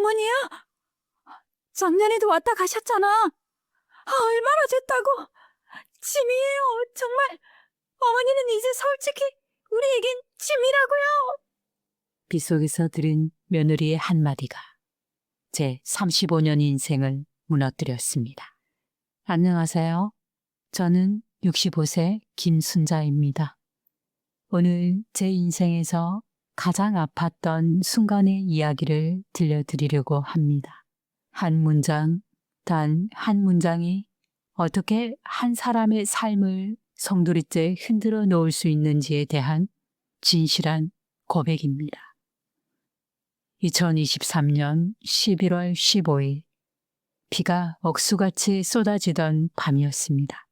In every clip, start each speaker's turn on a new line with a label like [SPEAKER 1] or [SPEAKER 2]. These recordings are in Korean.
[SPEAKER 1] 어머니야? 작년에도 왔다 가셨잖아. 얼마나 됐다고. 짐이에요, 정말. 어머니는 이제 솔직히 우리에겐 짐이라고요.
[SPEAKER 2] 빗속에서 들은 며느리의 한마디가 제 35년 인생을 무너뜨렸습니다. 안녕하세요. 저는 65세 김순자입니다. 오늘 제 인생에서 가장 아팠던 순간의 이야기를 들려드리려고 합니다. 한 문장, 단 한 문장이 어떻게 한 사람의 삶을 송두리째 흔들어 놓을 수 있는지에 대한 진실한 고백입니다. 2023년 11월 15일, 비가 억수같이 쏟아지던 밤이었습니다.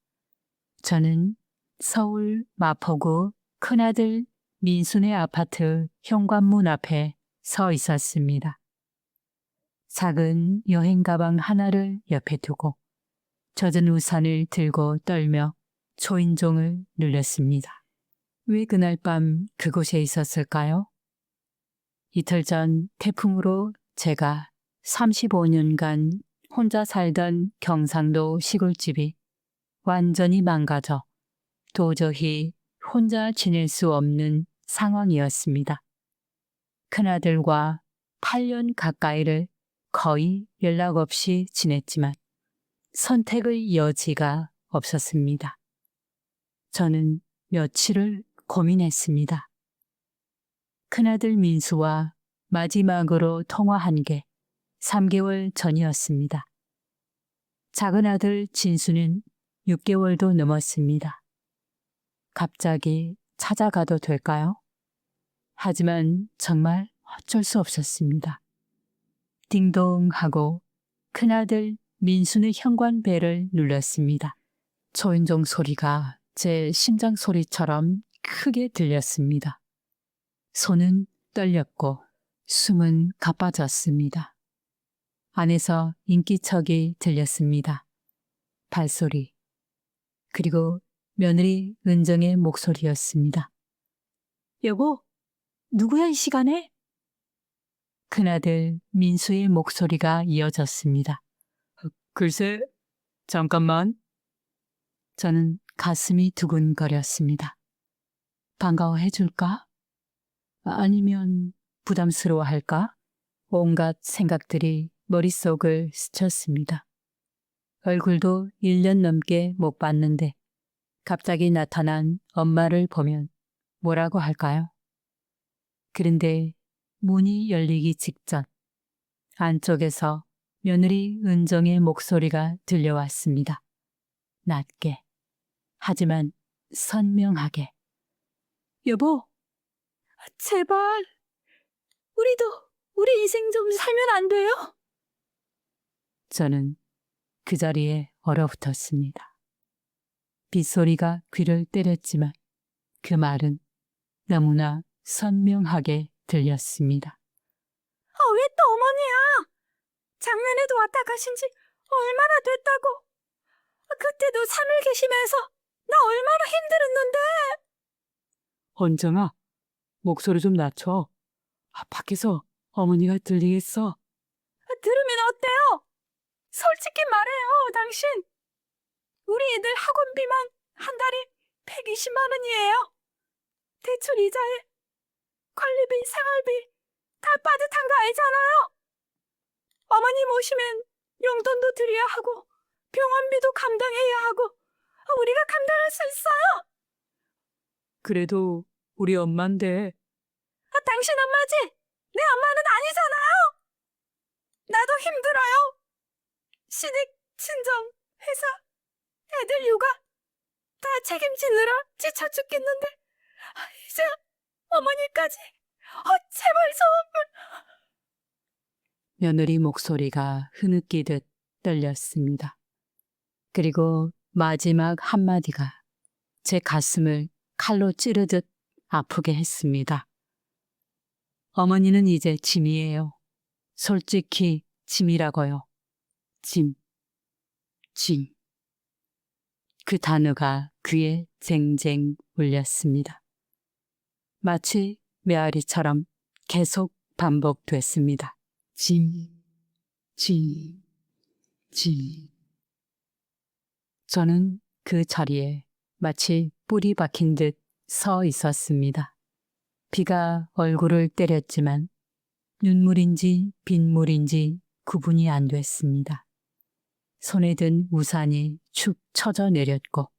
[SPEAKER 2] 저는 서울 마포구 큰아들 민순의 아파트 현관문 앞에 서 있었습니다. 작은 여행 가방 하나를 옆에 두고 젖은 우산을 들고 떨며 초인종을 눌렀습니다. 왜 그날 밤 그곳에 있었을까요? 이틀 전 태풍으로 제가 35년간 혼자 살던 경상도 시골집이 완전히 망가져 도저히 혼자 지낼 수 없는 상황이었습니다. 큰아들과 8년 가까이를 거의 연락 없이 지냈지만 선택의 여지가 없었습니다. 저는 며칠을 고민했습니다. 큰아들 민수와 마지막으로 통화한 게 3개월 전이었습니다. 작은 아들 진수는 6개월도 넘었습니다. 갑자기 찾아가도 될까요? 하지만 정말 어쩔 수 없었습니다. 딩동 하고 큰아들 민수의 현관벨을 눌렀습니다. 초인종 소리가 제 심장 소리처럼 크게 들렸습니다. 손은 떨렸고 숨은 가빠졌습니다. 안에서 인기척이 들렸습니다. 발소리, 그리고 며느리 은정의 목소리였습니다. 여보, 누구야 이 시간에? 큰아들 민수의 목소리가 이어졌습니다. 글쎄, 잠깐만. 저는 가슴이 두근거렸습니다. 반가워해줄까? 아니면 부담스러워할까? 온갖 생각들이 머릿속을 스쳤습니다. 얼굴도 1년 넘게 못 봤는데 갑자기 나타난 엄마를 보면 뭐라고 할까요? 그런데 문이 열리기 직전 안쪽에서 며느리 은정의 목소리가 들려왔습니다. 낮게, 하지만 선명하게. 여보,
[SPEAKER 1] 제발, 우리 인생 좀 살면 안 돼요?
[SPEAKER 2] 저는 그 자리에 얼어붙었습니다. 빗소리가 귀를 때렸지만 그 말은 너무나 선명하게 들렸습니다.
[SPEAKER 1] 왜 또 어머니야? 작년에도 왔다 가신 지 얼마나 됐다고. 그때도 3일 계시면서 나 얼마나 힘들었는데.
[SPEAKER 2] 언정아, 목소리 좀 낮춰. 밖에서 어머니가 들리겠어.
[SPEAKER 1] 들으면 어때요? 솔직히 말해요, 당신. 우리 애들 학원비만 한 달에 120만 원이에요. 대출 이자에 관리비, 생활비 다 빠듯한 거 알잖아요. 어머니 모시면 용돈도 드려야 하고 병원비도 감당해야 하고 우리가 감당할 수 있어요.
[SPEAKER 2] 그래도 우리 엄마인데.
[SPEAKER 1] 당신 엄마지? 내 엄마는 아니잖아요. 나도 힘들어요. 시댁, 친정, 회사, 애들 육아 다 책임지느라 지쳐 죽겠는데 이제 어머니까지. 제발 좀.
[SPEAKER 2] 며느리 목소리가 흐느끼듯 떨렸습니다. 그리고 마지막 한마디가 제 가슴을 칼로 찌르듯 아프게 했습니다. 어머니는 이제 짐이에요. 솔직히 짐이라고요. 짐. 그 단어가 귀에 쟁쟁 울렸습니다. 마치 메아리처럼 계속 반복됐습니다. 짐. 지, 지. 저는 그 자리에 마치 뿔이 박힌 듯 서 있었습니다. 비가 얼굴을 때렸지만 눈물인지 빗물인지 구분이 안 됐습니다. 손에 든 우산이 축 처져 내렸고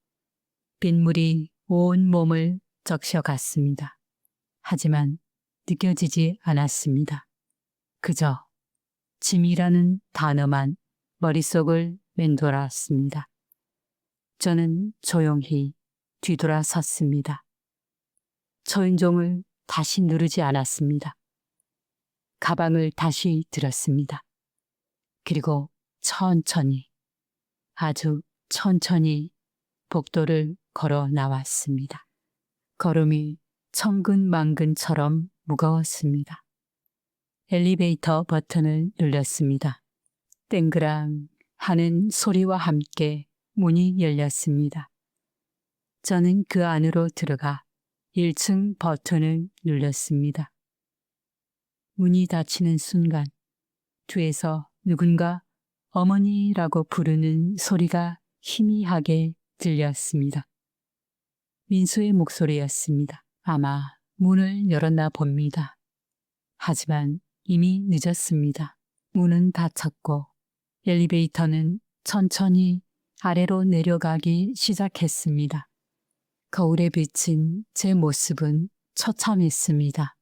[SPEAKER 2] 빗물이 온 몸을 적셔갔습니다. 하지만 느껴지지 않았습니다. 그저 짐이라는 단어만 머릿속을 맴돌았습니다. 저는 조용히 뒤돌아섰습니다. 초인종을 다시 누르지 않았습니다. 가방을 다시 들었습니다. 그리고 천천히, 아주 천천히 복도를 걸어 나왔습니다. 걸음이 천근만근처럼 무거웠습니다. 엘리베이터 버튼을 눌렀습니다. 땡그랑 하는 소리와 함께 문이 열렸습니다. 저는 그 안으로 들어가 1층 버튼을 눌렀습니다. 문이 닫히는 순간 뒤에서 누군가 어머니라고 부르는 소리가 희미하게 들렸습니다. 민수의 목소리였습니다. 아마 문을 열었나 봅니다. 하지만 이미 늦었습니다. 문은 닫혔고 엘리베이터는 천천히 아래로 내려가기 시작했습니다. 거울에 비친 제 모습은 처참했습니다.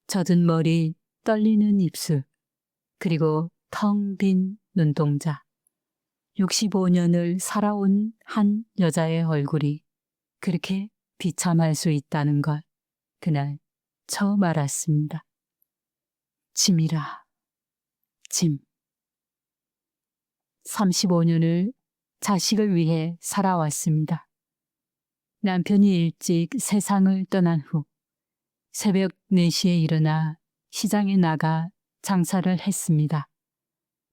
[SPEAKER 2] 젖은 머리, 떨리는 입술, 그리고 텅 빈 눈동자. 65년을 살아온 한 여자의 얼굴이 그렇게 비참할 수 있다는 걸 그날 처음 알았습니다. 짐이라, 짐. 35년을 자식을 위해 살아왔습니다. 남편이 일찍 세상을 떠난 후 새벽 4시에 일어나 시장에 나가 장사를 했습니다.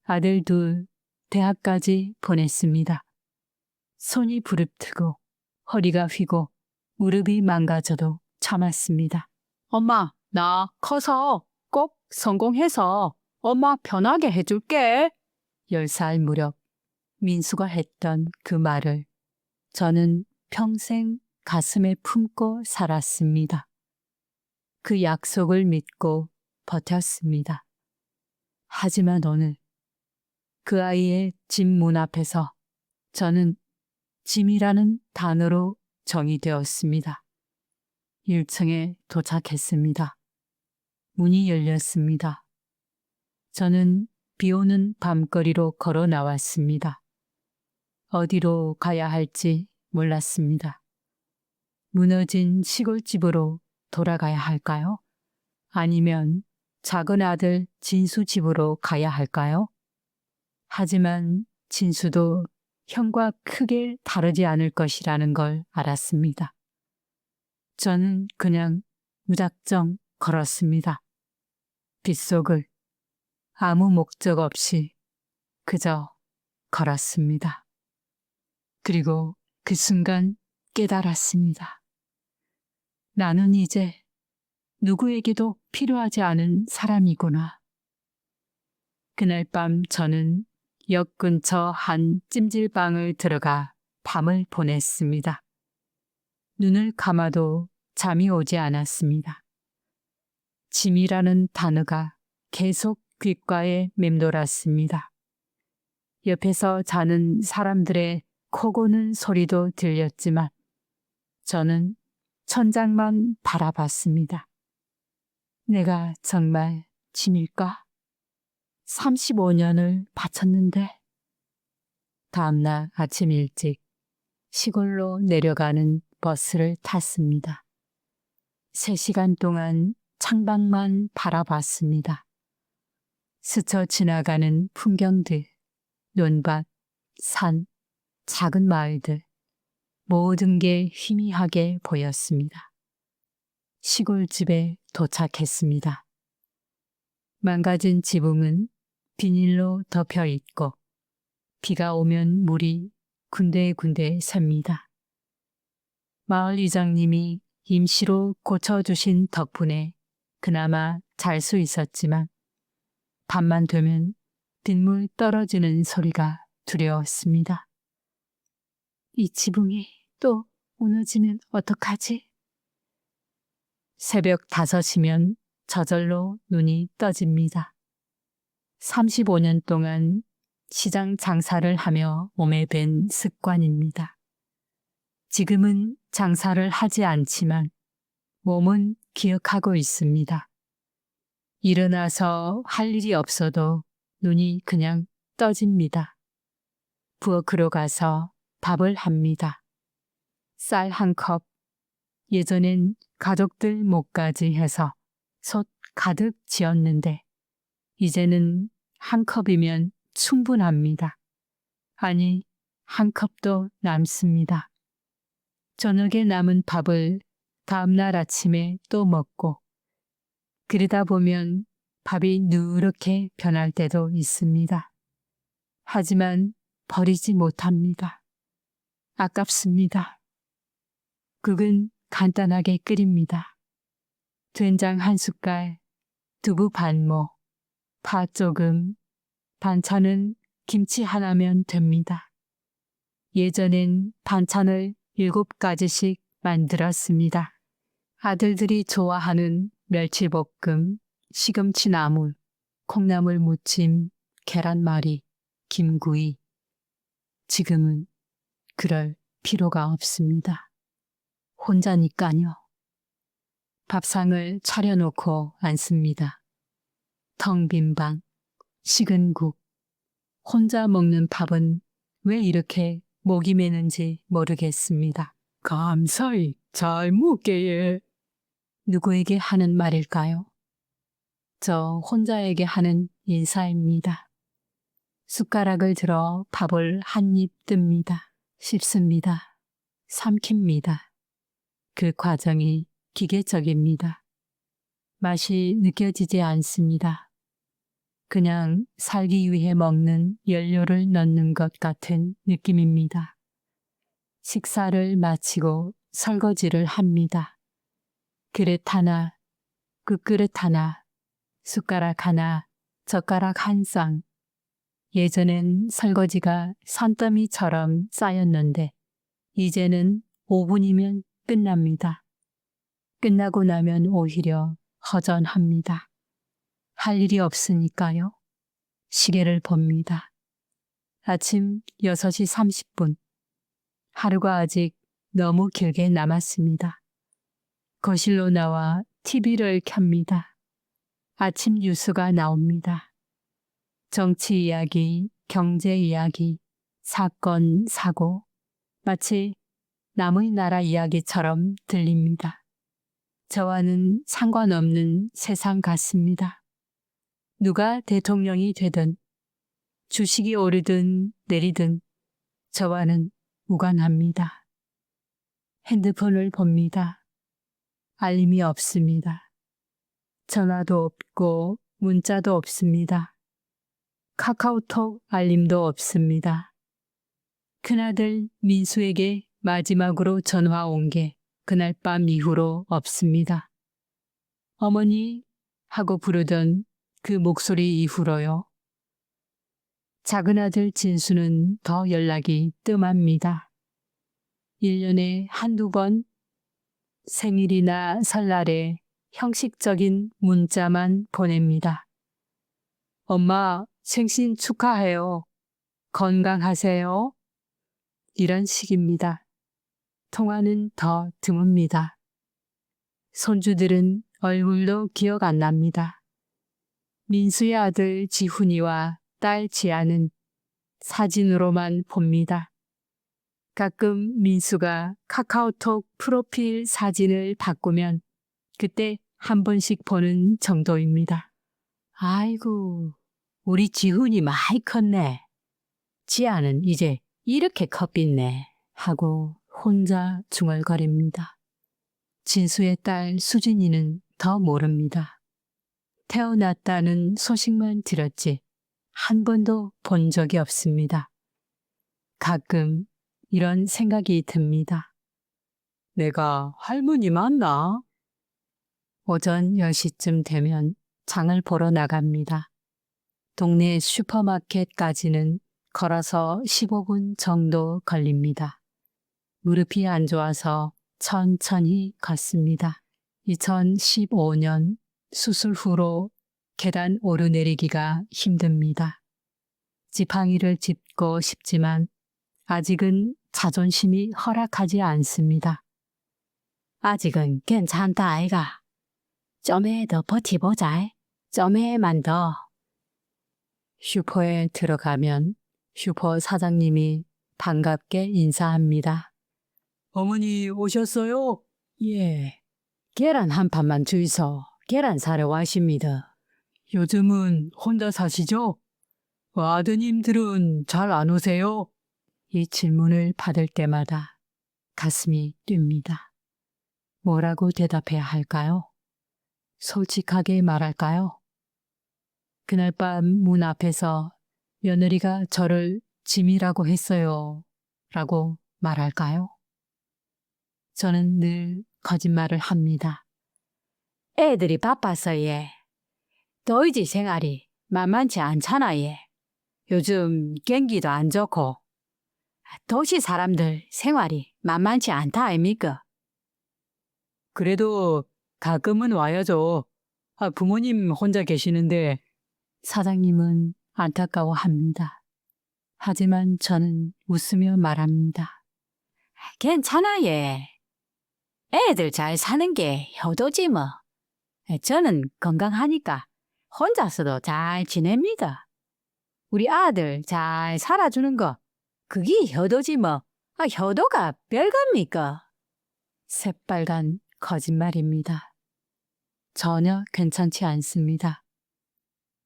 [SPEAKER 2] 아들 둘 대학까지 보냈습니다. 손이 부릅뜨고 허리가 휘고 무릎이 망가져도 참았습니다. 엄마, 나 커서 꼭 성공해서 엄마 편하게 해줄게. 10살 무렵 민수가 했던 그 말을 저는 평생 가슴에 품고 살았습니다. 그 약속을 믿고 버텼습니다. 하지만 오늘 그 아이의 집 문 앞에서 저는 짐이라는 단어로 정의되었습니다. 1층에 도착했습니다. 문이 열렸습니다. 저는 비오는 밤거리로 걸어 나왔습니다. 어디로 가야 할지 몰랐습니다. 무너진 시골집으로 돌아가야 할까요? 아니면 작은 아들 진수 집으로 가야 할까요? 하지만 진수도 형과 크게 다르지 않을 것이라는 걸 알았습니다. 저는 그냥 무작정 걸었습니다. 빗속을 아무 목적 없이 그저 걸었습니다. 그리고 그 순간 깨달았습니다. 나는 이제 누구에게도 필요하지 않은 사람이구나. 그날 밤 저는 역 근처 한 찜질방을 들어가 밤을 보냈습니다. 눈을 감아도 잠이 오지 않았습니다. 짐이라는 단어가 계속 귓가에 맴돌았습니다. 옆에서 자는 사람들의 코 고는 소리도 들렸지만 저는 천장만 바라봤습니다. 내가 정말 짐일까? 35년을 바쳤는데. 다음날 아침 일찍 시골로 내려가는 버스를 탔습니다. 3시간 동안 창밖만 바라봤습니다. 스쳐 지나가는 풍경들, 논밭, 산, 작은 마을들, 모든 게 희미하게 보였습니다. 시골집에 도착했습니다. 망가진 지붕은 비닐로 덮여 있고 비가 오면 물이 군데군데 샙니다. 마을 이장님이 임시로 고쳐주신 덕분에 그나마 잘 수 있었지만 밤만 되면 빗물 떨어지는 소리가 두려웠습니다. 이 지붕이 또 무너지면 어떡하지? 새벽 5시면 저절로 눈이 떠집니다. 35년 동안 시장 장사를 하며 몸에 밴 습관입니다. 지금은 장사를 하지 않지만 몸은 기억하고 있습니다. 일어나서 할 일이 없어도 눈이 그냥 떠집니다. 부엌으로 가서 밥을 합니다. 쌀 1컵, 예전엔 가족들 목까지 해서 솥 가득 지었는데 이제는 1컵이면 충분합니다. 아니, 1컵도 남습니다. 저녁에 남은 밥을 다음날 아침에 또 먹고 그러다 보면 밥이 누렇게 변할 때도 있습니다. 하지만 버리지 못합니다. 아깝습니다. 국은 간단하게 끓입니다. 된장 1숟갈, 두부 반모, 파 조금, 반찬은 김치 하나면 됩니다. 예전엔 반찬을 7가지씩 만들었습니다. 아들들이 좋아하는 멸치볶음, 시금치 나물, 콩나물 무침, 계란말이, 김구이. 지금은 그럴 필요가 없습니다. 혼자니까요. 밥상을 차려놓고 앉습니다. 텅 빈 방, 식은 국. 혼자 먹는 밥은 왜 이렇게 목이 메는지 모르겠습니다. 감사히 잘 먹게예. 누구에게 하는 말일까요? 저 혼자에게 하는 인사입니다. 숟가락을 들어 밥을 한 입 뜹니다. 씹습니다. 삼킵니다. 그 과정이 기계적입니다. 맛이 느껴지지 않습니다. 그냥 살기 위해 먹는 연료를 넣는 것 같은 느낌입니다. 식사를 마치고 설거지를 합니다. 그릇 하나, 국그릇 하나, 숟가락 하나, 젓가락 한 쌍. 예전엔 설거지가 산더미처럼 쌓였는데 이제는 5분이면 끝납니다. 끝나고 나면 오히려 허전합니다. 할 일이 없으니까요. 시계를 봅니다. 아침 6시 30분. 하루가 아직 너무 길게 남았습니다. 거실로 나와 TV를 켭니다. 아침 뉴스가 나옵니다. 정치 이야기, 경제 이야기, 사건, 사고, 마치 남의 나라 이야기처럼 들립니다. 저와는 상관없는 세상 같습니다. 누가 대통령이 되든 주식이 오르든 내리든 저와는 무관합니다. 핸드폰을 봅니다. 알림이 없습니다. 전화도 없고 문자도 없습니다. 카카오톡 알림도 없습니다. 큰아들 민수에게 마지막으로 전화 온 게 그날 밤 이후로 없습니다. 어머니 하고 부르던 그 목소리 이후로요. 작은아들 진수는 더 연락이 뜸합니다. 1년에 한두 번 생일이나 설날에 형식적인 문자만 보냅니다. 엄마 생신 축하해요. 건강하세요. 이런 식입니다. 통화는 더 드뭅니다. 손주들은 얼굴도 기억 안 납니다. 민수의 아들 지훈이와 딸 지아는 사진으로만 봅니다. 가끔 민수가 카카오톡 프로필 사진을 바꾸면 그때 한 번씩 보는 정도입니다. 아이고, 우리 지훈이 많이 컸네. 지아는 이제 이렇게 컸겠네 하고 혼자 중얼거립니다. 진수의 딸 수진이는 더 모릅니다. 태어났다는 소식만 들었지 한 번도 본 적이 없습니다. 가끔 이런 생각이 듭니다. 내가 할머니 맞나? 오전 10시쯤 되면 장을 보러 나갑니다. 동네 슈퍼마켓까지는 걸어서 15분 정도 걸립니다. 무릎이 안 좋아서 천천히 걷습니다. 2015년 수술 후로 계단 오르내리기가 힘듭니다. 지팡이를 짚고 싶지만 아직은 자존심이 허락하지 않습니다. 아직은 괜찮다 아이가. 좀에 더 버티보자. 좀에만 더. 슈퍼에 들어가면 슈퍼 사장님이 반갑게 인사합니다. 어머니 오셨어요? 예. 계란 한 판만 주이소. 계란 사러 와십니다. 요즘은 혼자 사시죠? 아드님들은 잘 안 오세요? 이 질문을 받을 때마다 가슴이 뜁니다. 뭐라고 대답해야 할까요? 솔직하게 말할까요? 그날 밤 문 앞에서 며느리가 저를 짐이라고 했어요. 라고 말할까요? 저는 늘 거짓말을 합니다. 애들이 바빠서 예. 너희 생활이 만만치 않잖아 예. 요즘 경기도 안 좋고 도시 사람들 생활이 만만치 않다 아닙니까? 그래도 가끔은 와야죠. 부모님 혼자 계시는데. 사장님은 안타까워합니다. 하지만 저는 웃으며 말합니다. 괜찮아 예. 애들 잘 사는 게 효도지 뭐. 저는 건강하니까 혼자서도 잘 지냅니다. 우리 아들 잘 살아주는 거 그게 효도지 뭐. 효도가 별겁니까? 새빨간 거짓말입니다. 전혀 괜찮지 않습니다.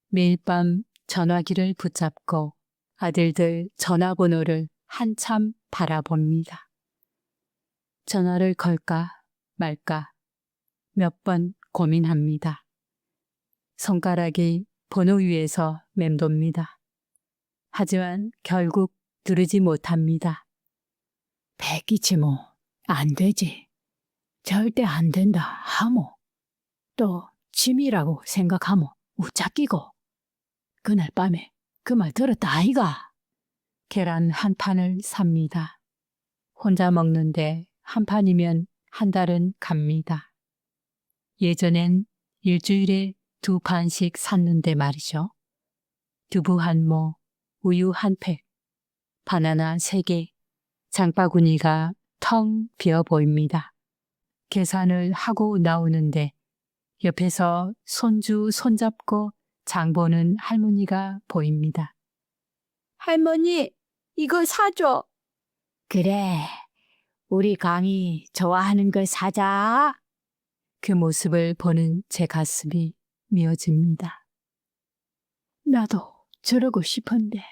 [SPEAKER 2] 매일 밤 전화기를 붙잡고 아들들 전화번호를 한참 바라봅니다. 전화를 걸까 말까 몇 번 고민합니다. 손가락이 번호 위에서 맴돕니다. 하지만 결국 들으지 못합니다. 백이지 뭐. 안 되지. 절대 안 된다 하모. 또 짐이라고 생각하모. 우짜끼고. 그날 밤에 그 말 들었다 아이가. 계란 한 판을 삽니다. 혼자 먹는데 한 판이면 한 달은 갑니다. 예전엔 일주일에 2판씩 샀는데 말이죠. 두부 한 모, 우유 한 팩, 바나나 3개, 장바구니가 텅 비어 보입니다. 계산을 하고 나오는데 옆에서 손주 손잡고 장 보는 할머니가 보입니다. 할머니, 이거 사줘. 그래, 우리 강이 좋아하는 걸 사자. 그 모습을 보는 제 가슴이 미어집니다. 나도 저러고 싶은데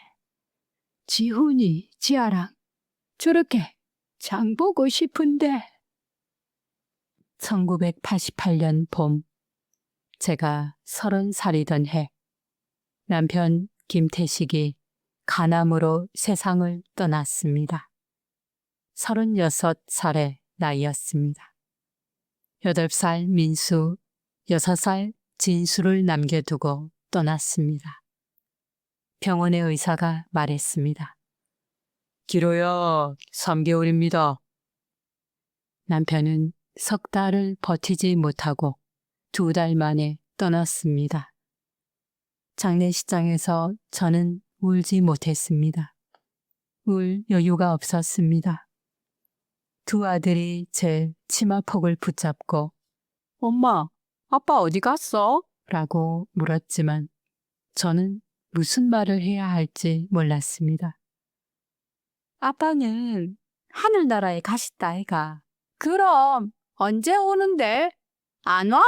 [SPEAKER 2] 지훈이 지아랑 저렇게 장 보고 싶은데. 1988년 봄, 제가 30살이던 해, 남편 김태식이 간암으로 세상을 떠났습니다. 36살의 나이였습니다. 8살 민수, 6살 진수를 남겨두고 떠났습니다. 병원의 의사가 말했습니다. 길어야 3개월입니다. 남편은 석 달을 버티지 못하고 2달 만에 떠났습니다. 장례식장에서 저는 울지 못했습니다. 울 여유가 없었습니다. 2 아들이 제 치마폭을 붙잡고 엄마, 아빠 어디 갔어? 라고 물었지만 저는 무슨 말을 해야 할지 몰랐습니다. 아빠는 하늘나라에 가셨다 아이가. 그럼 언제 오는데? 안 와?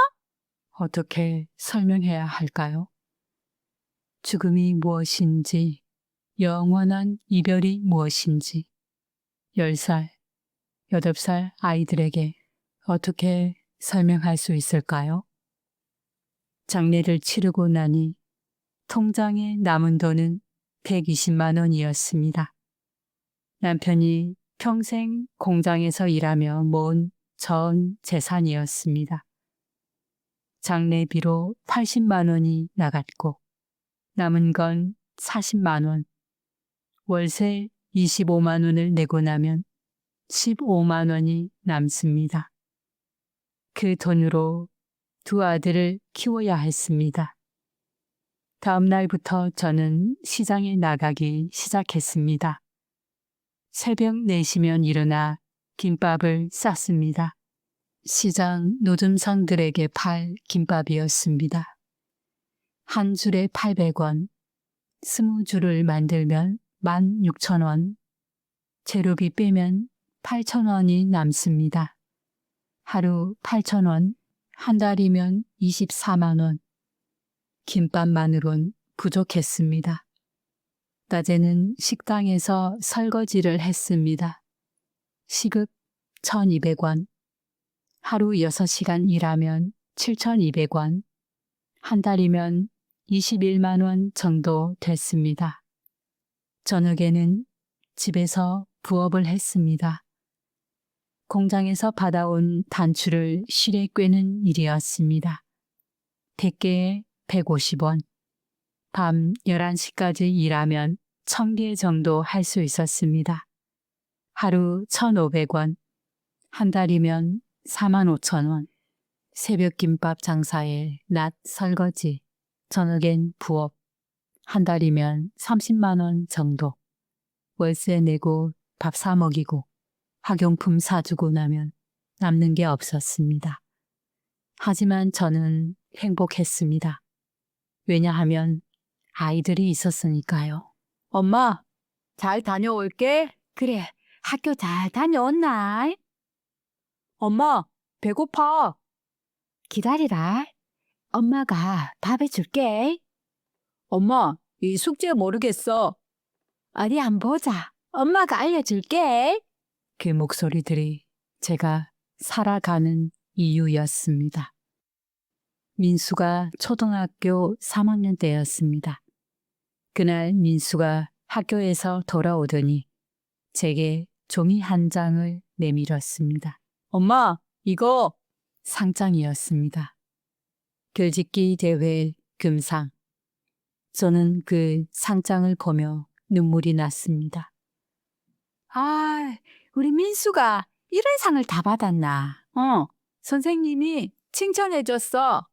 [SPEAKER 2] 어떻게 설명해야 할까요? 죽음이 무엇인지, 영원한 이별이 무엇인지, 10살, 8살 아이들에게 어떻게 설명할 수 있을까요? 장례를 치르고 나니 통장에 남은 돈은 120만 원이었습니다. 남편이 평생 공장에서 일하며 모은 전 재산이었습니다. 장례비로 80만 원이 나갔고 남은 건 40만 원. 월세 25만 원을 내고 나면 15만 원이 남습니다. 그 돈으로 두 아들을 키워야 했습니다. 다음 날부터 저는 시장에 나가기 시작했습니다. 새벽 4시면 일어나 김밥을 쌌습니다. 시장 노점상들에게 팔 김밥이었습니다. 한 줄에 800원, 20줄을 만들면 16,000원, 재료비 빼면 8,000원이 남습니다. 하루 8,000원, 한 달이면 24만 원. 김밥만으론 부족했습니다. 낮에는 식당에서 설거지를 했습니다. 시급 1,200원. 하루 6시간 일하면 7,200원. 한 달이면 21만 원 정도 됐습니다. 저녁에는 집에서 부업을 했습니다. 공장에서 받아온 단추를 실에 꿰는 일이었습니다. 100개에 150원. 밤 11시까지 일하면 1,000개 정도 할 수 있었습니다. 하루 1,500원. 한 달이면 45,000원. 새벽 김밥 장사에 낮 설거지, 저녁엔 부업. 한 달이면 30만 원 정도. 월세 내고 밥 사 먹이고 학용품 사주고 나면 남는 게 없었습니다. 하지만 저는 행복했습니다. 왜냐하면 아이들이 있었으니까요. 엄마, 잘 다녀올게. 그래, 학교 잘 다녀왔나? 엄마, 배고파. 기다리라. 엄마가 밥 해줄게. 엄마, 이 숙제 모르겠어. 어디 안 보자. 엄마가 알려줄게. 그 목소리들이 제가 살아가는 이유였습니다. 민수가 초등학교 3학년 때였습니다. 그날 민수가 학교에서 돌아오더니 제게 종이 한 장을 내밀었습니다. 엄마, 이거 상장이었습니다. 글짓기 대회 금상. 저는 그 상장을 보며 눈물이 났습니다. 아, 우리 민수가 이런 상을 다 받았나? 선생님이 칭찬해줬어.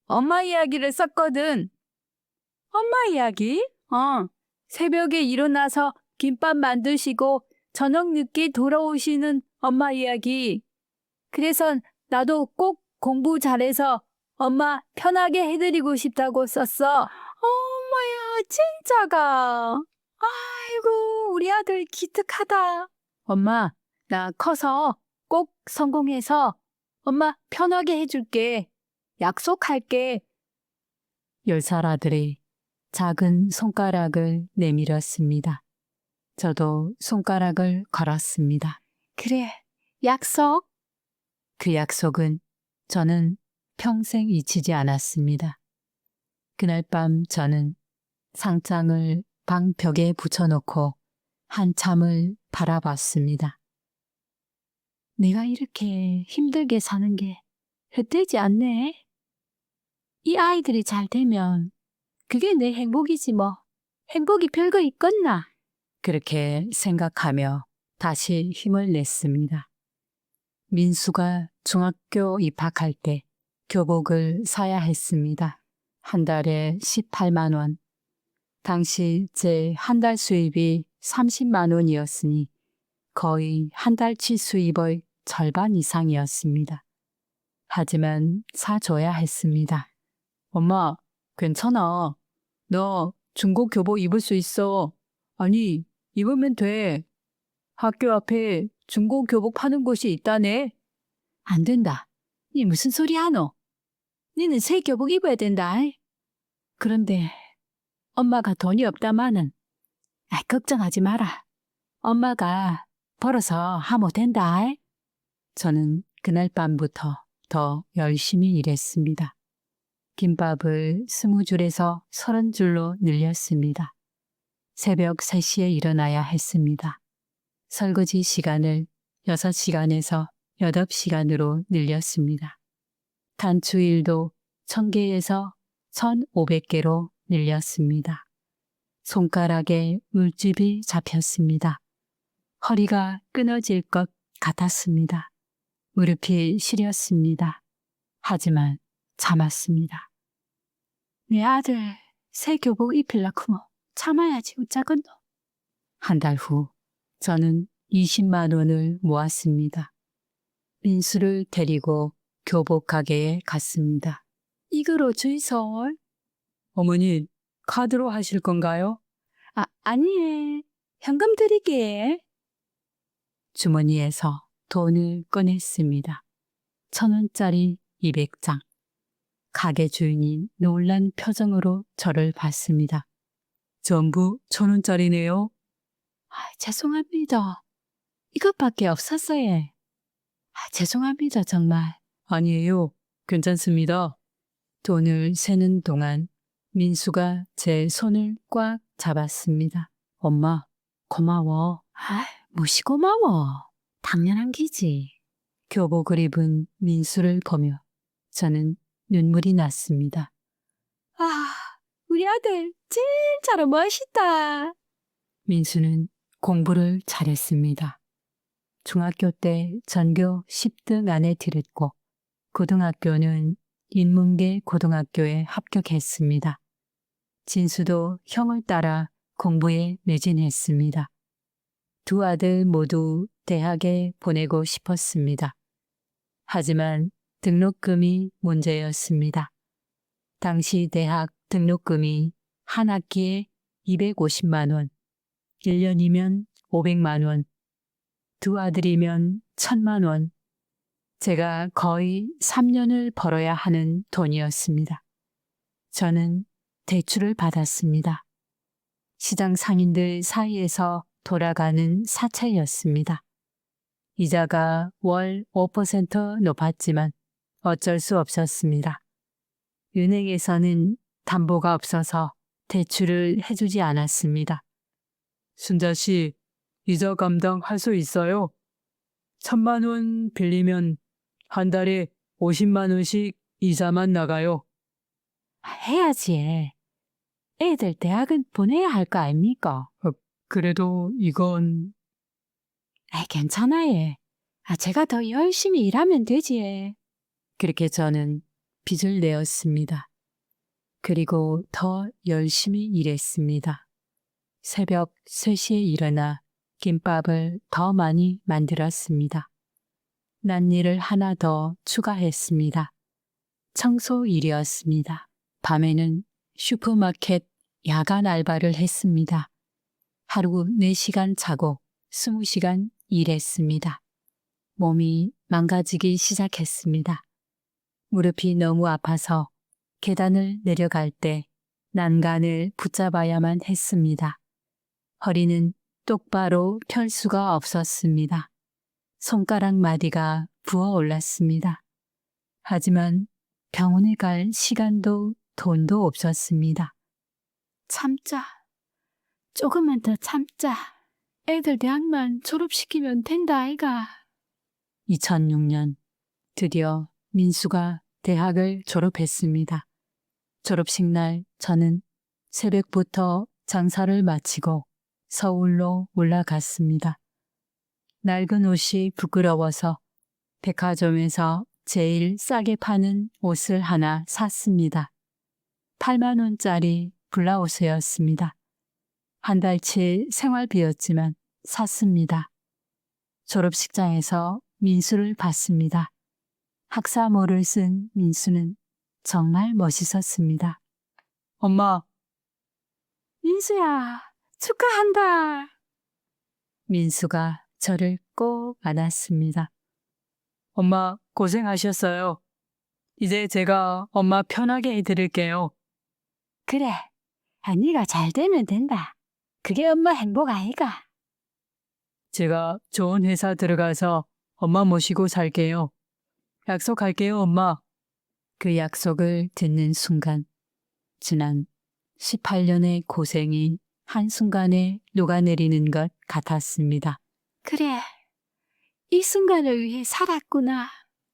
[SPEAKER 2] 엄마 이야기를 썼거든. 엄마 이야기? 새벽에 일어나서 김밥 만드시고 저녁 늦게 돌아오시는 엄마 이야기. 그래서 나도 꼭 공부 잘해서 엄마 편하게 해드리고 싶다고 썼어. 엄마야, 진짜가. 아이고, 우리 아들 기특하다. 엄마, 나 커서 꼭 성공해서 엄마 편하게 해줄게. 약속할게. 10살 아들이 작은 손가락을 내밀었습니다. 저도 손가락을 걸었습니다. 그래, 약속. 그 약속은 저는 평생 잊히지 않았습니다. 그날 밤 저는 상장을 방 벽에 붙여놓고 한참을 바라봤습니다. 내가 이렇게 힘들게 사는 게 헛되지 않네. 이 아이들이 잘 되면 그게 내 행복이지 뭐. 행복이 별거 있겠나? 그렇게 생각하며 다시 힘을 냈습니다. 민수가 중학교 입학할 때 교복을 사야 했습니다. 한 달에 18만 원. 당시 제 한 달 수입이 30만 원이었으니 거의 한 달치 수입의 절반 이상이었습니다. 하지만 사줘야 했습니다. 엄마, 괜찮아. 너 중고 교복 입을 수 있어. 아니, 입으면 돼. 학교 앞에 중고 교복 파는 곳이 있다네. 안 된다. 니 무슨 소리 하노? 니는 새 교복 입어야 된다. 그런데 엄마가 돈이 없다마는 걱정하지 마라. 엄마가 벌어서 하면 된다. 저는 그날 밤부터 더 열심히 일했습니다. 김밥을 20줄에서 30줄로 늘렸습니다. 새벽 3시에 일어나야 했습니다. 설거지 시간을 6시간에서 8시간으로 늘렸습니다. 단추일도 1000개에서 1500개로 밀렸습니다. 손가락에 물집이 잡혔습니다. 허리가 끊어질 것 같았습니다. 무릎이 시렸습니다. 하지만 참았습니다. 내 아들 새 교복 입힐라쿠 뭐 참아야지 어쩌건노. 한 달 후 저는 20만 원을 모았습니다. 민수를 데리고 교복 가게에 갔습니다. 이거로 주이솔. 어머니, 카드로 하실 건가요? 아니에. 현금 드리게. 주머니에서 돈을 꺼냈습니다. 1,000원짜리 200장. 가게 주인이 놀란 표정으로 저를 봤습니다. 전부 1,000원짜리네요. 죄송합니다. 이것밖에 없었어요. 죄송합니다, 정말. 아니에요. 괜찮습니다. 돈을 세는 동안 민수가 제 손을 꽉 잡았습니다. 엄마, 고마워. 무시 고마워. 당연한 기지. 교복을 입은 민수를 보며 저는 눈물이 났습니다. 우리 아들 진짜로 멋있다. 민수는 공부를 잘했습니다. 중학교 때 전교 10등 안에 들었고 고등학교는 인문계 고등학교에 합격했습니다. 진수도 형을 따라 공부에 매진했습니다. 두 아들 모두 대학에 보내고 싶었습니다. 하지만 등록금이 문제였습니다. 당시 대학 등록금이 한 학기에 250만 원, 1년이면 500만 원, 두 아들이면 1,000만 원. 제가 거의 3년을 벌어야 하는 돈이었습니다. 저는 대출을 받았습니다. 시장 상인들 사이에서 돌아가는 사채였습니다. 이자가 월 5% 높았지만 어쩔 수 없었습니다. 은행에서는 담보가 없어서 대출을 해주지 않았습니다. 순자 씨, 이자 감당할 수 있어요? 1,000만 원 빌리면 한 달에 50만 원씩 이자만 나가요. 해야지. 애들 대학은 보내야 할 거 아닙니까? 그래도 이건... 괜찮아요. 제가 더 열심히 일하면 되지. 그렇게 저는 빚을 내었습니다. 그리고 더 열심히 일했습니다. 새벽 3시에 일어나 김밥을 더 많이 만들었습니다. 난 일을 하나 더 추가했습니다. 청소 일이었습니다. 밤에는 슈퍼마켓 야간 알바를 했습니다. 하루 4시간 자고 20시간 일했습니다. 몸이 망가지기 시작했습니다. 무릎이 너무 아파서 계단을 내려갈 때 난간을 붙잡아야만 했습니다. 허리는 똑바로 펼 수가 없었습니다. 손가락 마디가 부어올랐습니다. 하지만 병원에 갈 시간도 돈도 없었습니다. 참자. 조금만 더 참자. 애들 대학만 졸업시키면 된다 아이가. 2006년 드디어 민수가 대학을 졸업했습니다. 졸업식 날 저는 새벽부터 장사를 마치고 서울로 올라갔습니다. 낡은 옷이 부끄러워서 백화점에서 제일 싸게 파는 옷을 하나 샀습니다. 8만 원짜리 블라우스였습니다. 한 달치 생활비였지만 샀습니다. 졸업식장에서 민수를 봤습니다. 학사모를 쓴 민수는 정말 멋있었습니다. 엄마. 민수야, 축하한다. 민수가 저를 꼭 안았습니다. 엄마 고생하셨어요. 이제 제가 엄마 편하게 해드릴게요. 그래, 네가 잘 되면 된다. 그게 엄마 행복 아이가. 제가 좋은 회사 들어가서 엄마 모시고 살게요. 약속할게요, 엄마. 그 약속을 듣는 순간 지난 18년의 고생이 한순간에 녹아내리는 것 같았습니다. 그래, 이 순간을 위해 살았구나.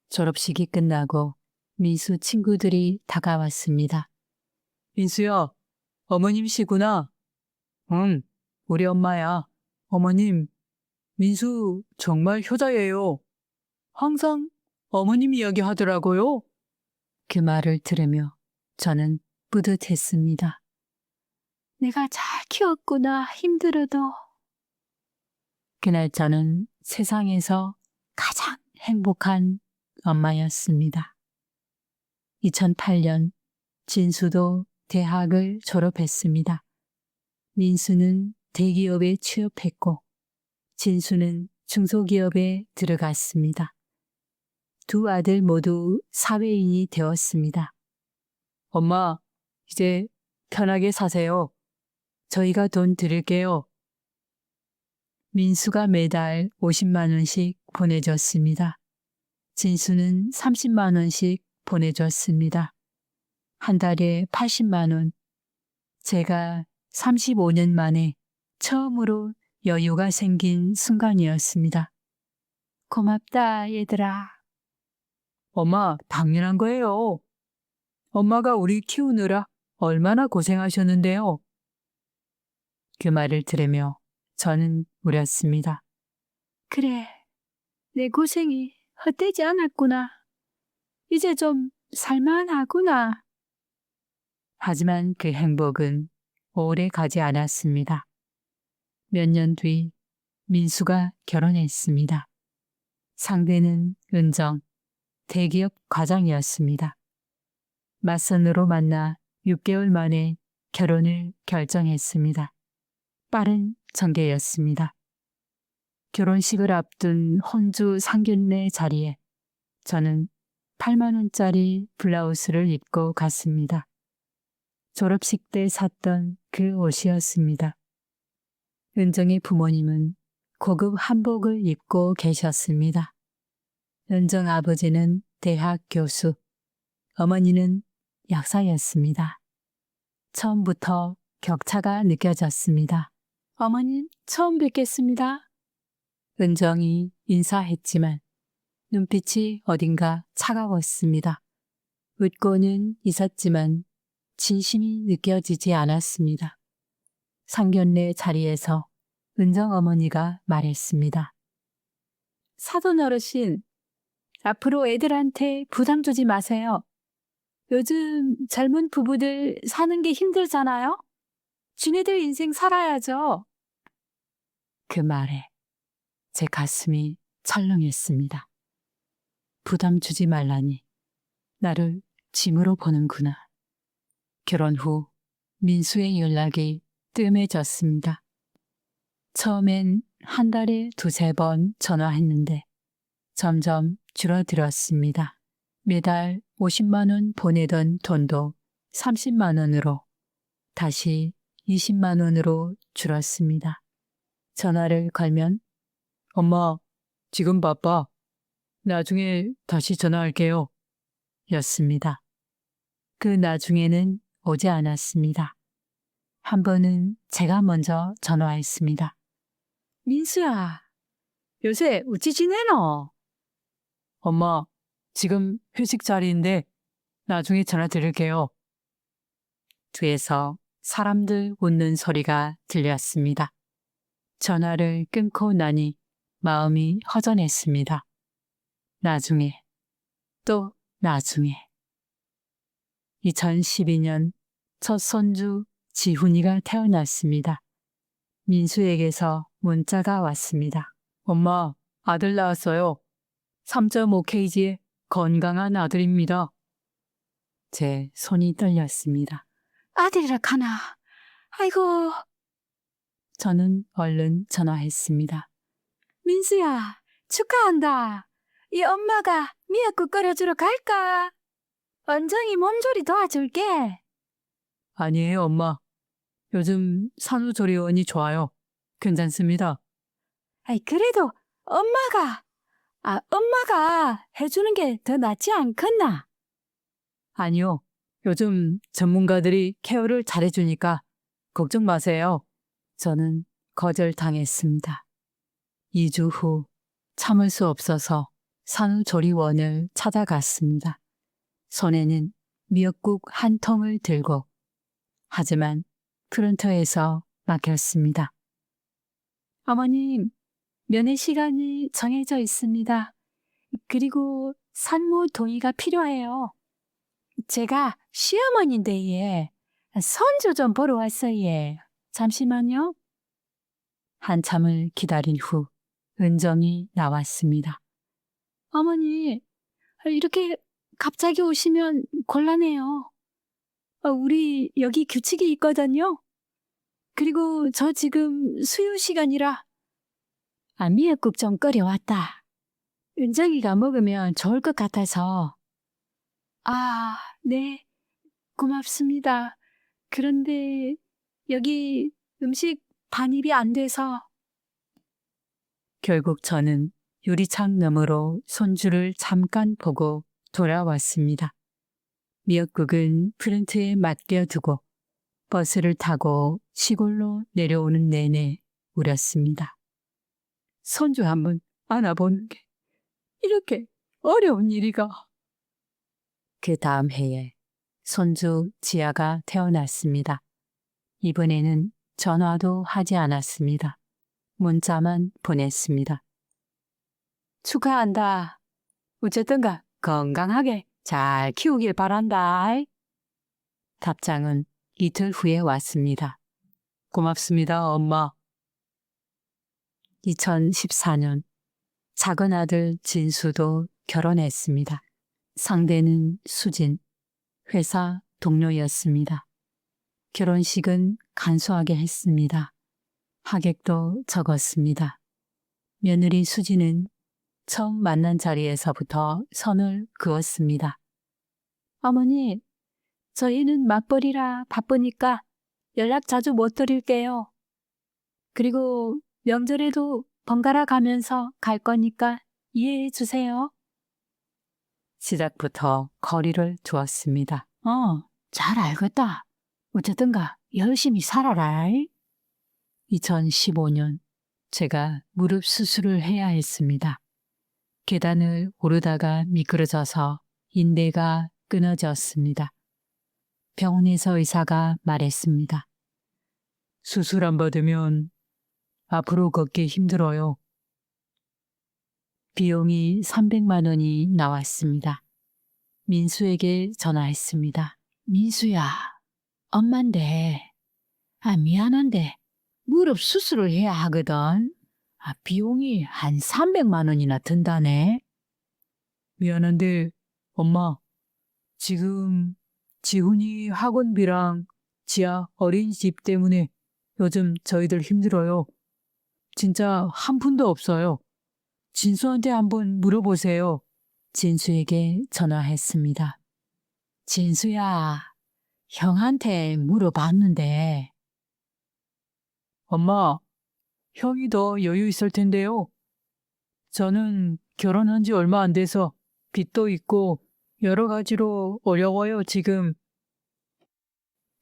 [SPEAKER 2] 졸업식이 끝나고 민수 친구들이 다가왔습니다. 민수야, 어머님시구나. 응, 우리 엄마야. 어머님, 민수 정말 효자예요. 항상 어머님 이야기 하더라고요. 그 말을 들으며 저는 뿌듯했습니다. 내가 잘 키웠구나, 힘들어도. 그날 저는 세상에서 가장 행복한 엄마였습니다. 2008년 진수도 대학을 졸업했습니다. 민수는 대기업에 취업했고 진수는 중소기업에 들어갔습니다. 두 아들 모두 사회인이 되었습니다. 엄마, 이제 편하게 사세요. 저희가 돈 드릴게요. 민수가 매달 50만 원씩 보내줬습니다. 진수는 30만 원씩 보내줬습니다. 한 달에 80만 원. 제가 35년 만에 처음으로 여유가 생긴 순간이었습니다. 고맙다, 얘들아. 엄마, 당연한 거예요. 엄마가 우리 키우느라 얼마나 고생하셨는데요. 그 말을 들으며 저는 울었습니다. 그래, 내 고생이 헛되지 않았구나. 이제 좀 살만하구나. 하지만 그 행복은 오래 가지 않았습니다. 몇 년 뒤 민수가 결혼했습니다. 상대는 은정, 대기업 과장이었습니다. 맞선으로 만나 6개월 만에 결혼을 결정했습니다. 빠른 전개였습니다. 결혼식을 앞둔 혼주 상견례 자리에 저는 8만 원짜리 블라우스를 입고 갔습니다. 졸업식 때 샀던 그 옷이었습니다. 은정의 부모님은 고급 한복을 입고 계셨습니다. 은정 아버지는 대학 교수, 어머니는 약사였습니다. 처음부터 격차가 느껴졌습니다. 어머님, 처음 뵙겠습니다. 은정이 인사했지만 눈빛이 어딘가 차가웠습니다. 웃고는 있었지만 진심이 느껴지지 않았습니다. 상견례 자리에서 은정 어머니가 말했습니다. 사돈 어르신, 앞으로 애들한테 부담 주지 마세요. 요즘 젊은 부부들 사는 게 힘들잖아요? 지네들 인생 살아야죠. 그 말에 제 가슴이 철렁했습니다. 부담 주지 말라니 나를 짐으로 보는구나. 결혼 후 민수의 연락이 뜸해졌습니다. 처음엔 한 달에 2~3번 전화했는데 점점 줄어들었습니다. 매달 50만 원 보내던 돈도 30만 원으로 다시 20만 원으로 줄었습니다. 전화를 걸면 엄마, 지금 바빠. 나중에 다시 전화할게요. 였습니다. 그 나중에는 오지 않았습니다. 한 번은 제가 먼저 전화했습니다. 민수야, 요새 어찌 지내노? 엄마, 지금 회식 자리인데 나중에 전화 드릴게요. 뒤에서 사람들 웃는 소리가 들렸습니다. 전화를 끊고 나니 마음이 허전했습니다. 나중에, 또 나중에. 2012년 첫 손주 지훈이가 태어났습니다. 민수에게서 문자가 왔습니다. 엄마, 아들 낳았어요. 3.5kg의 건강한 아들입니다. 제 손이 떨렸습니다. 아들이라 카나. 아이고. 저는 얼른 전화했습니다. 민수야, 축하한다. 이 엄마가 미역국 끓여주러 갈까? 언정이 몸조리 도와줄게. 아니에요, 엄마. 요즘 산후조리원이 좋아요. 괜찮습니다. 아이, 그래도 엄마가 해주는 게 더 낫지 않겠나? 아니요. 요즘 전문가들이 케어를 잘해주니까 걱정 마세요. 저는 거절당했습니다. 2주 후 참을 수 없어서 산후조리원을 찾아갔습니다. 손에는 미역국 한 통을 들고, 하지만 프론터에서 막혔습니다. 어머님, 면회 시간이 정해져 있습니다. 그리고 산모 동의가 필요해요. 제가 시어머니인데 예. 손주 좀 보러 왔어요. 예. 잠시만요. 한참을 기다린 후 은정이 나왔습니다. 어머니, 이렇게 갑자기 오시면 곤란해요. 우리 여기 규칙이 있거든요. 그리고 저 지금 수유 시간이라. 미역국 좀 끓여왔다. 은정이가 먹으면 좋을 것 같아서. 네. 고맙습니다. 그런데 여기 음식 반입이 안 돼서. 결국 저는 유리창 너머로 손주를 잠깐 보고 돌아왔습니다. 미역국은 프런트에 맡겨두고 버스를 타고 시골로 내려오는 내내 울었습니다. 손주 한번 안아보는 게 이렇게 어려운 일이가. 그 다음 해에 손주 지아가 태어났습니다. 이번에는 전화도 하지 않았습니다. 문자만 보냈습니다. 축하한다. 어쨌든가 건강하게 잘 키우길 바란다. 답장은 이틀 후에 왔습니다. 고맙습니다, 엄마. 2014년 작은 아들 진수도 결혼했습니다. 상대는 수진, 회사 동료였습니다. 결혼식은 간소하게 했습니다. 하객도 적었습니다. 며느리 수진은 처음 만난 자리에서부터 선을 그었습니다. 어머니, 저희는 맞벌이라 바쁘니까 연락 자주 못 드릴게요. 그리고 명절에도 번갈아 가면서 갈 거니까 이해해 주세요. 시작부터 거리를 두었습니다. 잘 알겠다. 어쨌든가 열심히 살아라. 2015년 제가 무릎 수술을 해야 했습니다. 계단을 오르다가 미끄러져서 인대가 끊어졌습니다. 병원에서 의사가 말했습니다. 수술 안 받으면 앞으로 걷기 힘들어요. 비용이 300만 원이 나왔습니다. 민수에게 전화했습니다. 민수야, 엄만데, 미안한데 무릎 수술을 해야 하거든. 비용이 한 300만 원이나 든다네. 미안한데 엄마, 지금 지훈이 학원비랑 지아 어린이집 때문에 요즘 저희들 힘들어요. 진짜 한 푼도 없어요. 진수한테 한번 물어보세요. 진수에게 전화했습니다. 진수야, 형한테 물어봤는데. 엄마, 형이 더 여유 있을 텐데요. 저는 결혼한 지 얼마 안 돼서 빚도 있고 여러 가지로 어려워요, 지금.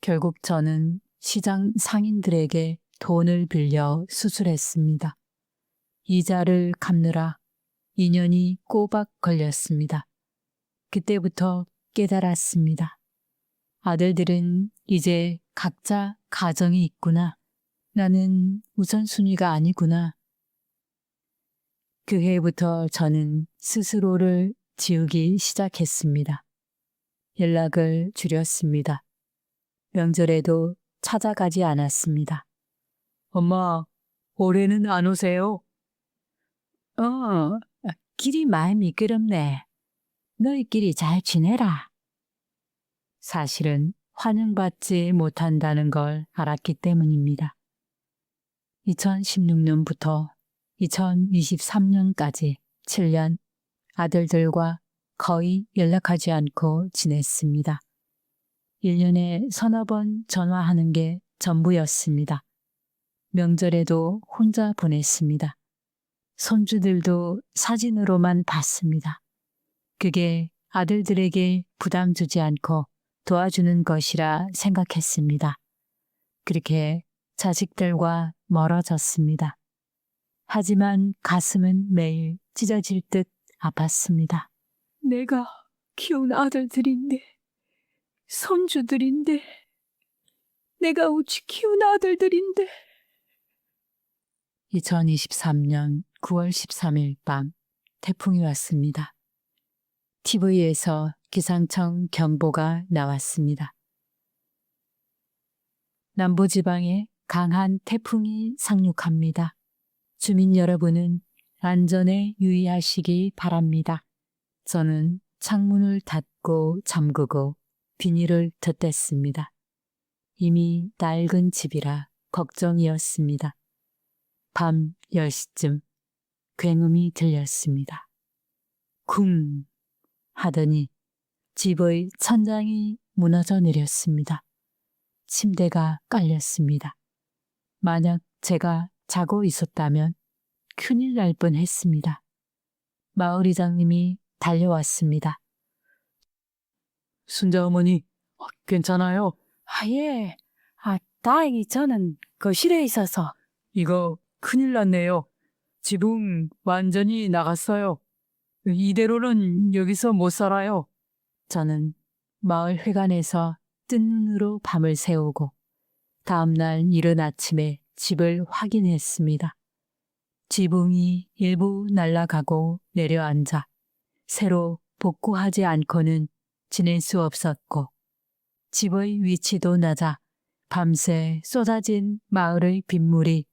[SPEAKER 2] 결국 저는 시장 상인들에게 돈을 빌려 수술했습니다. 이자를 갚느라 2년이 꼬박 걸렸습니다. 그때부터 깨달았습니다. 아들들은 이제 각자 가정이 있구나. 나는 우선순위가 아니구나. 그 해부터 저는 스스로를 지우기 시작했습니다. 연락을 줄였습니다. 명절에도 찾아가지 않았습니다. 엄마, 올해는 안 오세요? 길이 많이 미끄럽네. 너희끼리 잘 지내라. 사실은 환영받지 못한다는 걸 알았기 때문입니다. 2016년부터 2023년까지 7년 아들들과 거의 연락하지 않고 지냈습니다. 1년에 서너 번 전화하는 게 전부였습니다. 명절에도 혼자 보냈습니다. 손주들도 사진으로만 봤습니다. 그게 아들들에게 부담 주지 않고 도와주는 것이라 생각했습니다. 그렇게 자식들과 멀어졌습니다. 하지만 가슴은 매일 찢어질 듯 아팠습니다. 내가 키운 아들들인데, 손주들인데,
[SPEAKER 1] 내가 우치 키운 아들들인데.
[SPEAKER 2] 2023년 9월 13일 밤 태풍이 왔습니다. TV에서 기상청 경보가 나왔습니다. 남부지방에 강한 태풍이 상륙합니다. 주민 여러분은 안전에 유의하시기 바랍니다. 저는 창문을 닫고 잠그고 비닐을 덧댔습니다. 이미 낡은 집이라 걱정이었습니다. 밤 10시쯤 굉음이 들렸습니다. 쿵 하더니 집의 천장이 무너져 내렸습니다. 침대가 깔렸습니다. 만약 제가 자고 있었다면 큰일 날 뻔했습니다. 마을 이장님이 달려왔습니다. 순자 어머니, 괜찮아요?
[SPEAKER 1] 예. 다행히 저는 거실에 있어서.
[SPEAKER 2] 이거 큰일 났네요. 지붕 완전히 나갔어요. 이대로는 여기서 못 살아요. 저는 마을 회관에서 뜬 눈으로 밤을 새우고 다음날 이른 아침에 집을 확인했습니다. 지붕이 일부 날아가고 내려앉아 새로 복구하지 않고는 지낼 수 없었고 집의 위치도 낮아 밤새 쏟아진 마을의 빗물이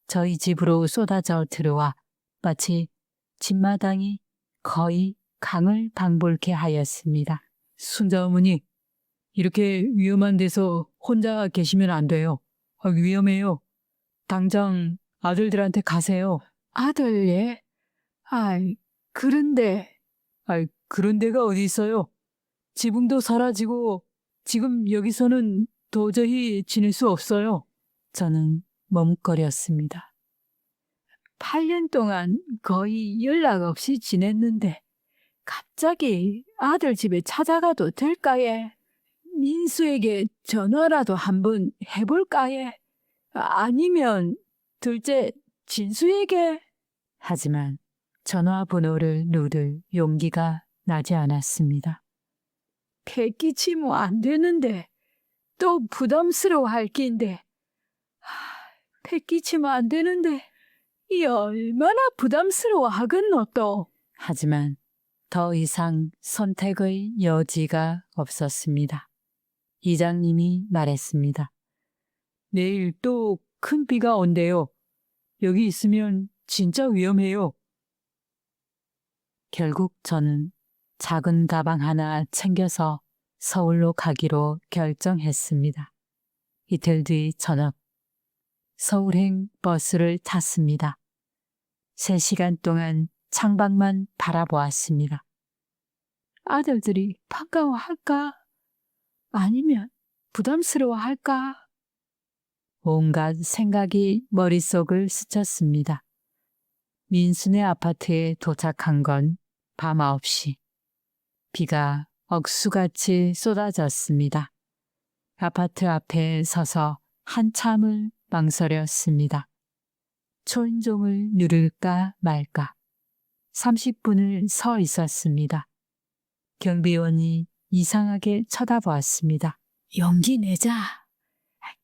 [SPEAKER 2] 저희 집으로 쏟아져 들어와 마치 집마당이 거의 강을 방불케 하였습니다. 순자 어머니, 이렇게 위험한 데서 혼자 계시면 안 돼요. 위험해요. 당장 아들들한테 가세요.
[SPEAKER 1] 아들, 예? 그런데.
[SPEAKER 2] 그런 데가 어디 있어요? 지붕도 사라지고 지금 여기서는 도저히 지낼 수 없어요. 저는 머뭇거렸습니다.
[SPEAKER 1] 8년 동안 거의 연락 없이 지냈는데 갑자기 아들 집에 찾아가도 될까예? 민수에게 전화라도 한번 해볼까예? 아니면 둘째 진수에게?
[SPEAKER 2] 하지만 전화번호를 누를 용기가 나지 않았습니다.
[SPEAKER 1] 폐 끼치면 안 되는데 또 부담스러워할 낀데. 폐 끼치면 안 되는데 이 얼마나 부담스러워 하겠노 또.
[SPEAKER 2] 하지만 더 이상 선택의 여지가 없었습니다. 이장님이 말했습니다. 내일 또 큰 비가 온대요. 여기 있으면 진짜 위험해요. 결국 저는 작은 가방 하나 챙겨서 서울로 가기로 결정했습니다. 이틀 뒤 저녁, 서울행 버스를 탔습니다. 3시간 동안 창밖만 바라보았습니다.
[SPEAKER 1] 아들들이 반가워할까? 아니면 부담스러워할까?
[SPEAKER 2] 온갖 생각이 머릿속을 스쳤습니다. 민수네 아파트에 도착한 건 밤 9시. 비가 억수같이 쏟아졌습니다. 아파트 앞에 서서 한참을 망설였습니다. 초인종을 누를까 말까. 30분을 서 있었습니다. 경비원이 이상하게 쳐다보았습니다.
[SPEAKER 1] 용기 내자.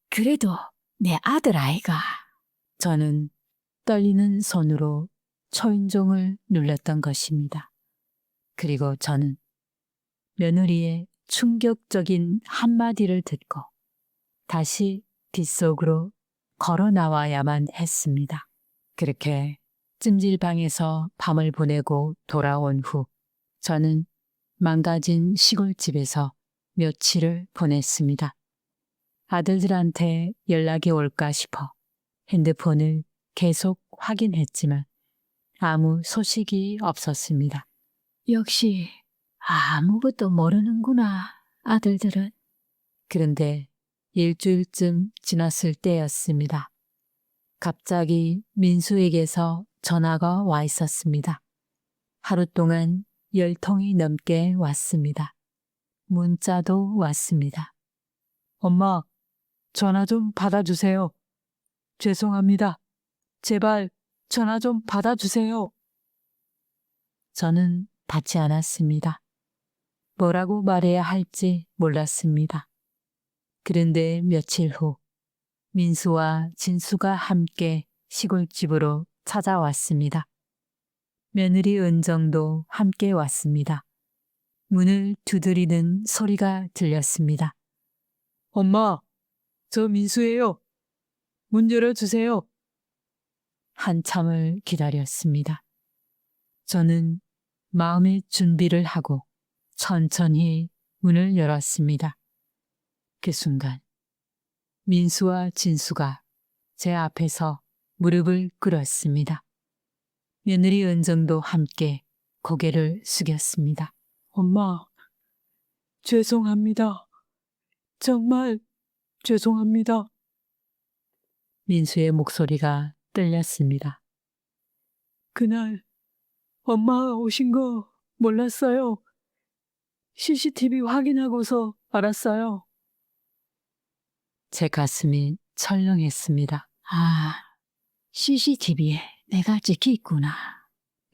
[SPEAKER 1] 그래도 내 아들 아이가.
[SPEAKER 2] 저는 떨리는 손으로 초인종을 눌렀던 것입니다. 그리고 저는 며느리의 충격적인 한마디를 듣고 다시 빗속으로 걸어 나와야만 했습니다. 그렇게 찜질방에서 밤을 보내고 돌아온 후 저는 망가진 시골집에서 며칠을 보냈습니다. 아들들한테 연락이 올까 싶어 핸드폰을 계속 확인했지만 아무 소식이 없었습니다.
[SPEAKER 1] 역시 아무것도 모르는구나, 아들들은.
[SPEAKER 2] 그런데 일주일쯤 지났을 때였습니다. 갑자기 민수에게서 전화가 와 있었습니다. 하루 동안 10통이 넘게 왔습니다. 문자도 왔습니다. 엄마, 전화 좀 받아주세요. 죄송합니다. 제발 전화 좀 받아주세요. 저는 받지 않았습니다. 뭐라고 말해야 할지 몰랐습니다. 그런데 며칠 후 민수와 진수가 함께 시골집으로 찾아왔습니다. 며느리 은정도 함께 왔습니다. 문을 두드리는 소리가 들렸습니다. 엄마, 저 민수예요. 문 열어주세요. 한참을 기다렸습니다. 저는 마음의 준비를 하고 천천히 문을 열었습니다. 그 순간 민수와 진수가 제 앞에서 무릎을 꿇었습니다. 며느리 은정도 함께 고개를 숙였습니다. 엄마, 죄송합니다. 정말 죄송합니다. 민수의 목소리가 떨렸습니다. 그날 엄마가 오신 거 몰랐어요. CCTV 확인하고서 알았어요. 제 가슴이 철렁했습니다. 아, CCTV에 내가 찍혀 있구나.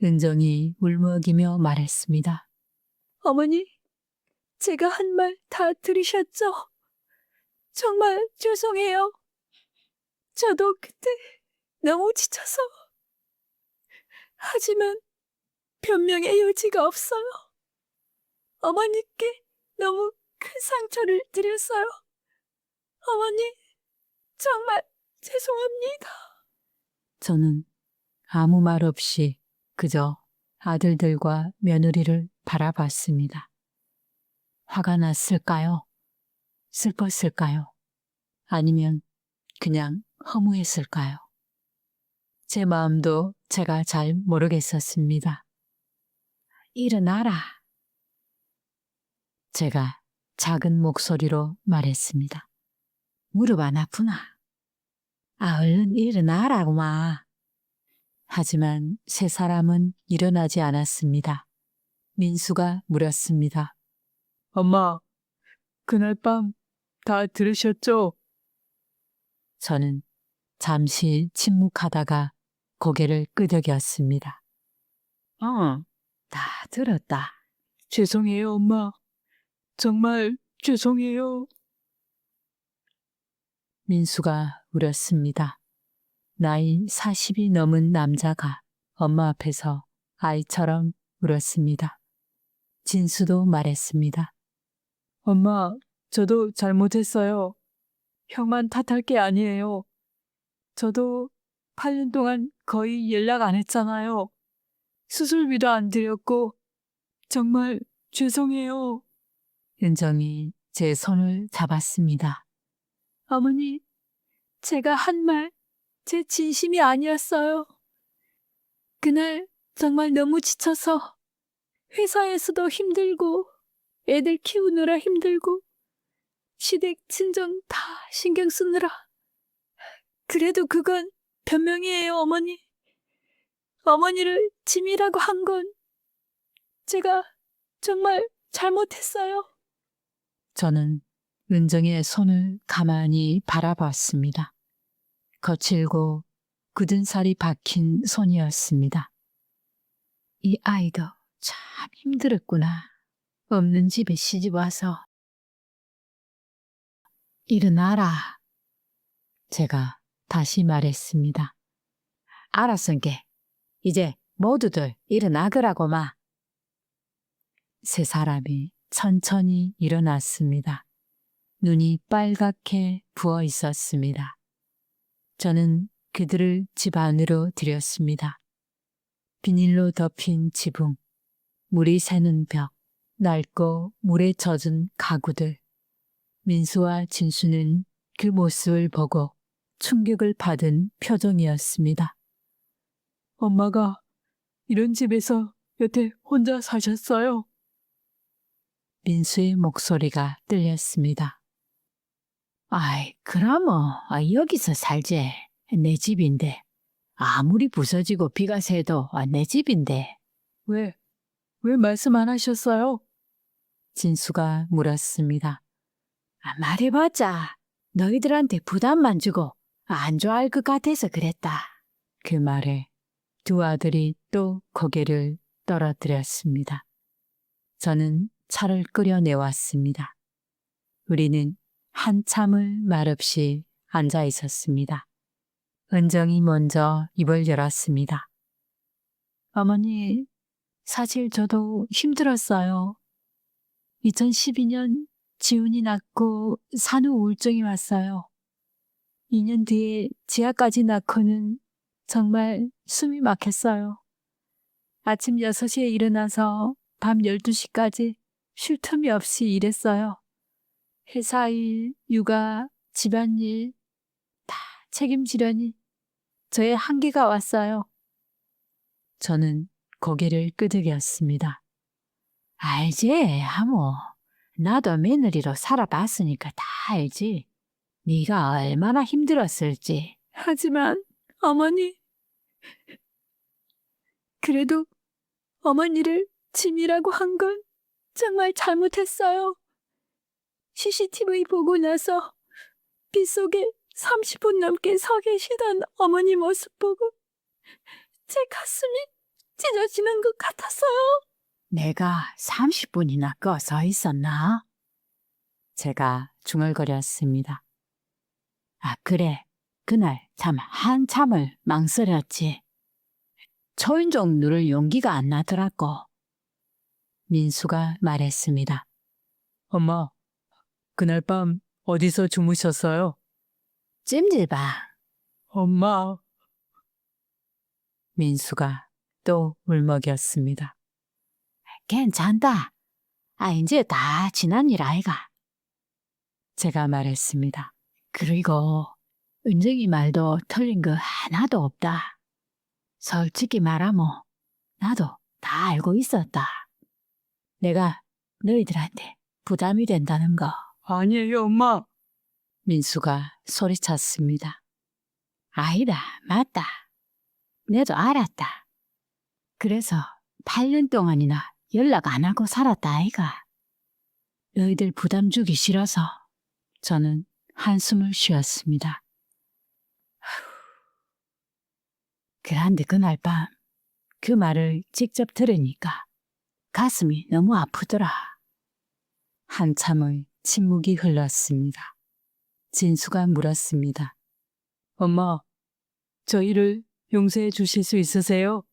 [SPEAKER 2] 은정이 울먹이며 말했습니다. 어머니, 제가 한 말 다 들으셨죠? 정말 죄송해요. 저도 그때 너무 지쳐서. 하지만 변명의 여지가 없어요. 어머니께 너무 큰 상처를 드렸어요. 어머니, 정말 죄송합니다. 저는 아무 말 없이 그저 아들들과 며느리를 바라봤습니다. 화가 났을까요? 슬펐을까요? 아니면 그냥 허무했을까요? 제 마음도 제가 잘 모르겠었습니다. 일어나라. 제가 작은 목소리로 말했습니다. 무릎 안 아프나? 얼른 일어나라고 마. 하지만 세 사람은 일어나지 않았습니다. 민수가 물었습니다. 엄마, 그날 밤 다 들으셨죠? 저는 잠시 침묵하다가 고개를 끄덕였습니다. 다 들었다. 죄송해요, 엄마. 정말 죄송해요. 민수가 울었습니다. 나이 40이 넘은 남자가 엄마 앞에서 아이처럼 울었습니다. 진수도 말했습니다. 엄마, 저도 잘못했어요. 형만 탓할 게 아니에요. 저도 8년 동안 거의 연락 안 했잖아요. 수술비도 안 드렸고 정말 죄송해요. 은정이 제 손을 잡았습니다. 어머니, 제가 한 말 제 진심이 아니었어요. 그날 정말 너무 지쳐서 회사에서도 힘들고 애들 키우느라 힘들고 시댁 친정 다 신경 쓰느라. 그래도 그건 변명이에요, 어머니. 어머니를 짐이라고 한 건 제가 정말 잘못했어요. 저는 은정의 손을 가만히 바라봤습니다. 거칠고 굳은 살이 박힌 손이었습니다. 이 아이도 참 힘들었구나. 없는 집에 시집 와서. 일어나라. 제가 다시 말했습니다. 알았으니까 이제 모두들 일어나거라고 마. 세 사람이 천천히 일어났습니다. 눈이 빨갛게 부어 있었습니다. 저는 그들을 집 안으로 들였습니다. 비닐로 덮인 지붕, 물이 새는 벽, 낡고 물에 젖은 가구들. 민수와 진수는 그 모습을 보고 충격을 받은 표정이었습니다. 엄마가 이런 집에서 여태 혼자 사셨어요? 민수의 목소리가 들렸습니다. 아이, 그러면 여기서 살지. 내 집인데. 아무리 부서지고 비가 새도 내 집인데. 왜 말씀 안 하셨어요? 진수가 물었습니다. 말해봤자 너희들한테 부담만 주고 안 좋아할 것 같아서 그랬다. 그 말에 두 아들이 또 고개를 떨어뜨렸습니다. 저는 차를 끓여내왔습니다. 우리는 한참을 말없이 앉아 있었습니다. 은정이 먼저 입을 열었습니다. 어머니, 사실 저도 힘들었어요. 2012년 지훈이 낳고 산후 우울증이 왔어요. 2년 뒤에 지아까지 낳고는 정말 숨이 막혔어요. 아침 6시에 일어나서 밤 12시까지 쉴 틈이 없이 일했어요. 회사 일, 육아, 집안일 다 책임지려니 저의 한계가 왔어요. 저는 고개를 끄덕였습니다. 알지, 하모. 나도 며느리로 살아봤으니까 다 알지. 네가 얼마나 힘들었을지. 하지만 어머니, 그래도 어머니를 짐이라고 한 건 정말 잘못했어요. CCTV 보고 나서 빗속에 30분 넘게 서 계시던 어머니 모습 보고 제 가슴이 찢어지는 것 같았어요. 내가 30분이나 꺼서 있었나? 제가 중얼거렸습니다. 아, 그래. 그날 참 한참을 망설였지. 초인종 누를 용기가 안 나더라고. 민수가 말했습니다. 엄마, 그날 밤 어디서 주무셨어요? 찜질방. 엄마. 민수가 또 울먹였습니다. 괜찮다. 아, 이제 다 지난 일 아이가. 제가 말했습니다. 그리고 은정이 말도 틀린 거 하나도 없다. 솔직히 말하면 나도 다 알고 있었다. 내가 너희들한테 부담이 된다는 거. 아니에요, 엄마. 민수가 소리쳤습니다. 아니다, 맞다. 내도 알았다. 그래서 8년 동안이나 연락 안 하고 살았다, 아이가. 너희들 부담 주기 싫어서 저는 한숨을 쉬었습니다. 그런데 그날 밤 그 말을 직접 들으니까 가슴이 너무 아프더라. 한참의 침묵이 흘렀습니다. 진수가 물었습니다. 엄마, 저희를 용서해 주실 수 있으세요?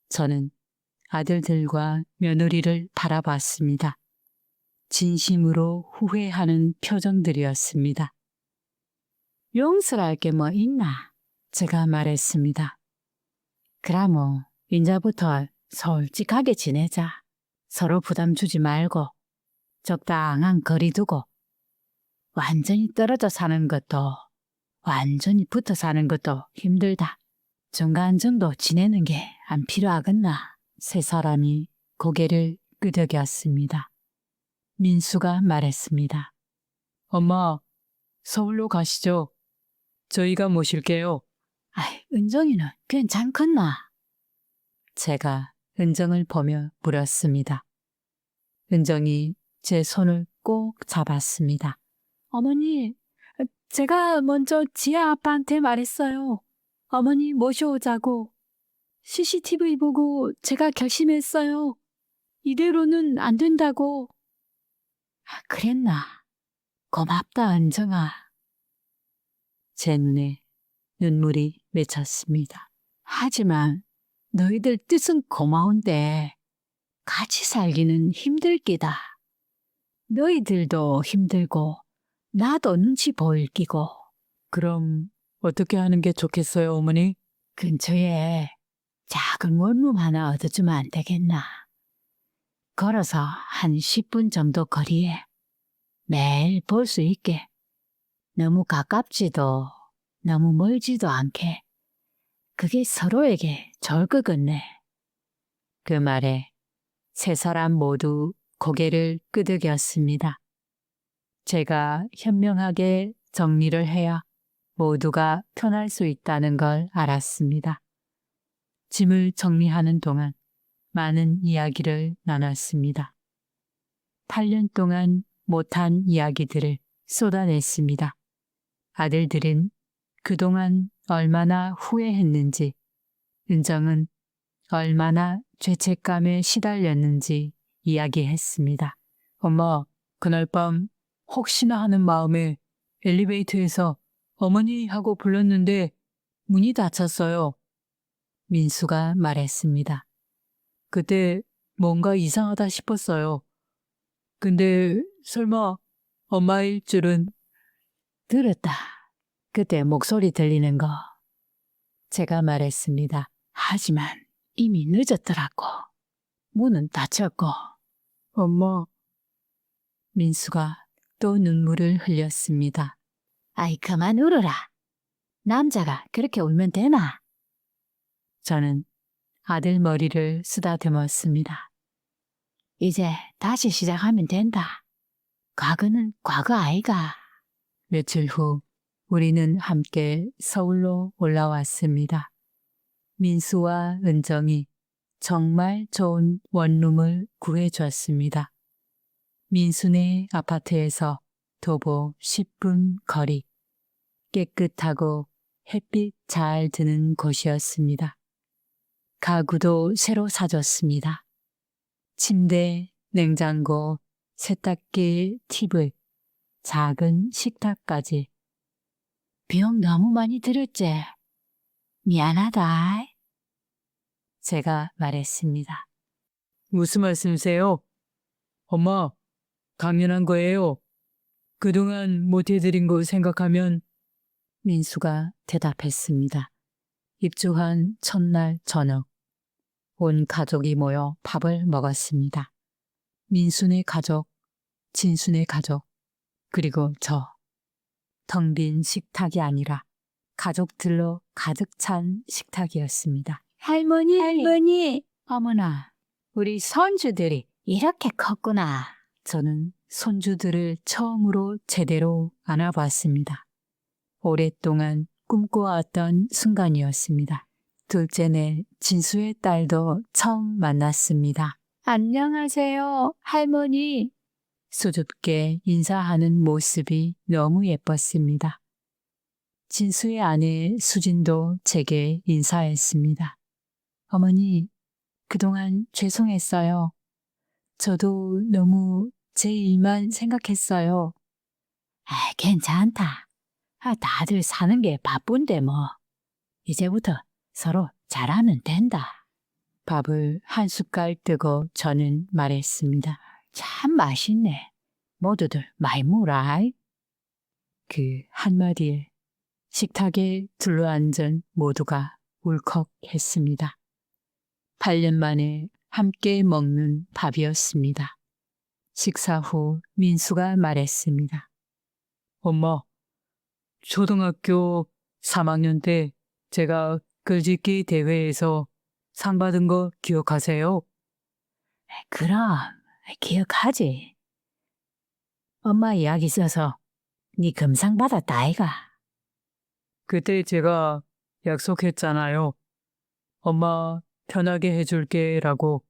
[SPEAKER 2] 저는 아들들과 며느리를 바라봤습니다. 진심으로 후회하는 표정들이었습니다. 용서할 게 뭐 있나? 제가 말했습니다. 그럼 이제부터 솔직하게 지내자. 서로 부담 주지 말고 적당한 거리 두고 완전히 떨어져 사는 것도 완전히 붙어 사는 것도 힘들다. 중간 정도 지내는 게 안 필요하겠나. 세 사람이 고개를 끄덕였습니다. 민수가 말했습니다. 엄마, 서울로 가시죠. 저희가 모실게요. 아이, 은정이는 괜찮겠나? 제가 은정을 보며 물었습니다. 은정이 제 손을 꼭 잡았습니다. 어머니, 제가 먼저 지아 아빠한테 말했어요. 어머니 모셔오자고. CCTV 보고 제가 결심했어요. 이대로는 안 된다고. 아, 그랬나? 고맙다, 은정아. 제 눈에 눈물이 맺혔습니다. 하지만 너희들 뜻은 고마운데 같이 살기는 힘들 끼다. 너희들도 힘들고 나도 눈치 보일 끼고. 그럼 어떻게 하는 게 좋겠어요, 어머니? 근처에 작은 원룸 하나 얻어주면 안 되겠나? 걸어서 한 10분 정도 거리에 매일 볼 수 있게. 너무 가깝지도 너무 멀지도 않게. 그게 서로에게 좋을 것 같네. 그 말에 세 사람 모두 고개를 끄덕였습니다. 제가 현명하게 정리를 해야 모두가 편할 수 있다는 걸 알았습니다. 짐을 정리하는 동안 많은 이야기를 나눴습니다. 8년 동안 못한 이야기들을 쏟아냈습니다. 아들들은 그동안 얼마나 후회했는지, 은정은 얼마나 죄책감에 시달렸는지 이야기했습니다. 엄마, 그날 밤 혹시나 하는 마음에 엘리베이터에서 어머니 하고 불렀는데 문이 닫혔어요. 민수가 말했습니다. 그때 뭔가 이상하다 싶었어요. 근데 설마 엄마일 줄은. 들었다. 그때 목소리 들리는 거. 제가 말했습니다. 하지만 이미 늦었더라고. 문은 닫혔고. 엄마. 민수가 또 눈물을 흘렸습니다. 아이, 그만 울어라. 남자가 그렇게 울면 되나? 저는 아들 머리를 쓰다듬었습니다. 이제 다시 시작하면 된다. 과거는 과거 아이가. 며칠 후 우리는 함께 서울로 올라왔습니다. 민수와 은정이 정말 좋은 원룸을 구해줬습니다. 민수네 아파트에서 도보 10분 거리, 깨끗하고 햇빛 잘 드는 곳이었습니다. 가구도 새로 사줬습니다. 침대, 냉장고, 세탁기, 팁을, 작은 식탁까지. 비용 너무 많이 들었지? 미안하다. 제가 말했습니다. 무슨 말씀이세요? 엄마, 당연한 거예요. 그동안 못해드린 거 생각하면. 민수가 대답했습니다. 입주한 첫날 저녁, 온 가족이 모여 밥을 먹었습니다. 민수네 가족, 진수네 가족, 그리고 저. 텅 빈 식탁이 아니라 가족들로 가득 찬 식탁이었습니다. 할머니. 어머나, 우리 손주들이 이렇게 컸구나. 저는 손주들을 처음으로 제대로 안아봤습니다. 오랫동안 꿈꿔왔던 순간이었습니다. 둘째는 진수의 딸도 처음 만났습니다. 안녕하세요, 할머니. 수줍게 인사하는 모습이 너무 예뻤습니다. 진수의 아내 수진도 제게 인사했습니다. 어머니, 그동안 죄송했어요. 저도 너무 제 일만 생각했어요. 괜찮다. 다들 사는 게 바쁜데 뭐. 이제부터 서로 잘하면 된다. 밥을 한 숟갈 뜨고 저는 말했습니다. 참 맛있네. 모두들 많이 먹어라. 그 한마디에 식탁에 둘러앉은 모두가 울컥했습니다. 8년 만에 함께 먹는 밥이었습니다. 식사 후 민수가 말했습니다. 엄마, 초등학교 3학년 때 제가 글짓기 대회에서 상 받은 거 기억하세요? 그럼 기억하지. 엄마 이야기 써서 네 금상 받았다 아이가. 그때 제가 약속했잖아요. 엄마 편하게 해줄게 라고.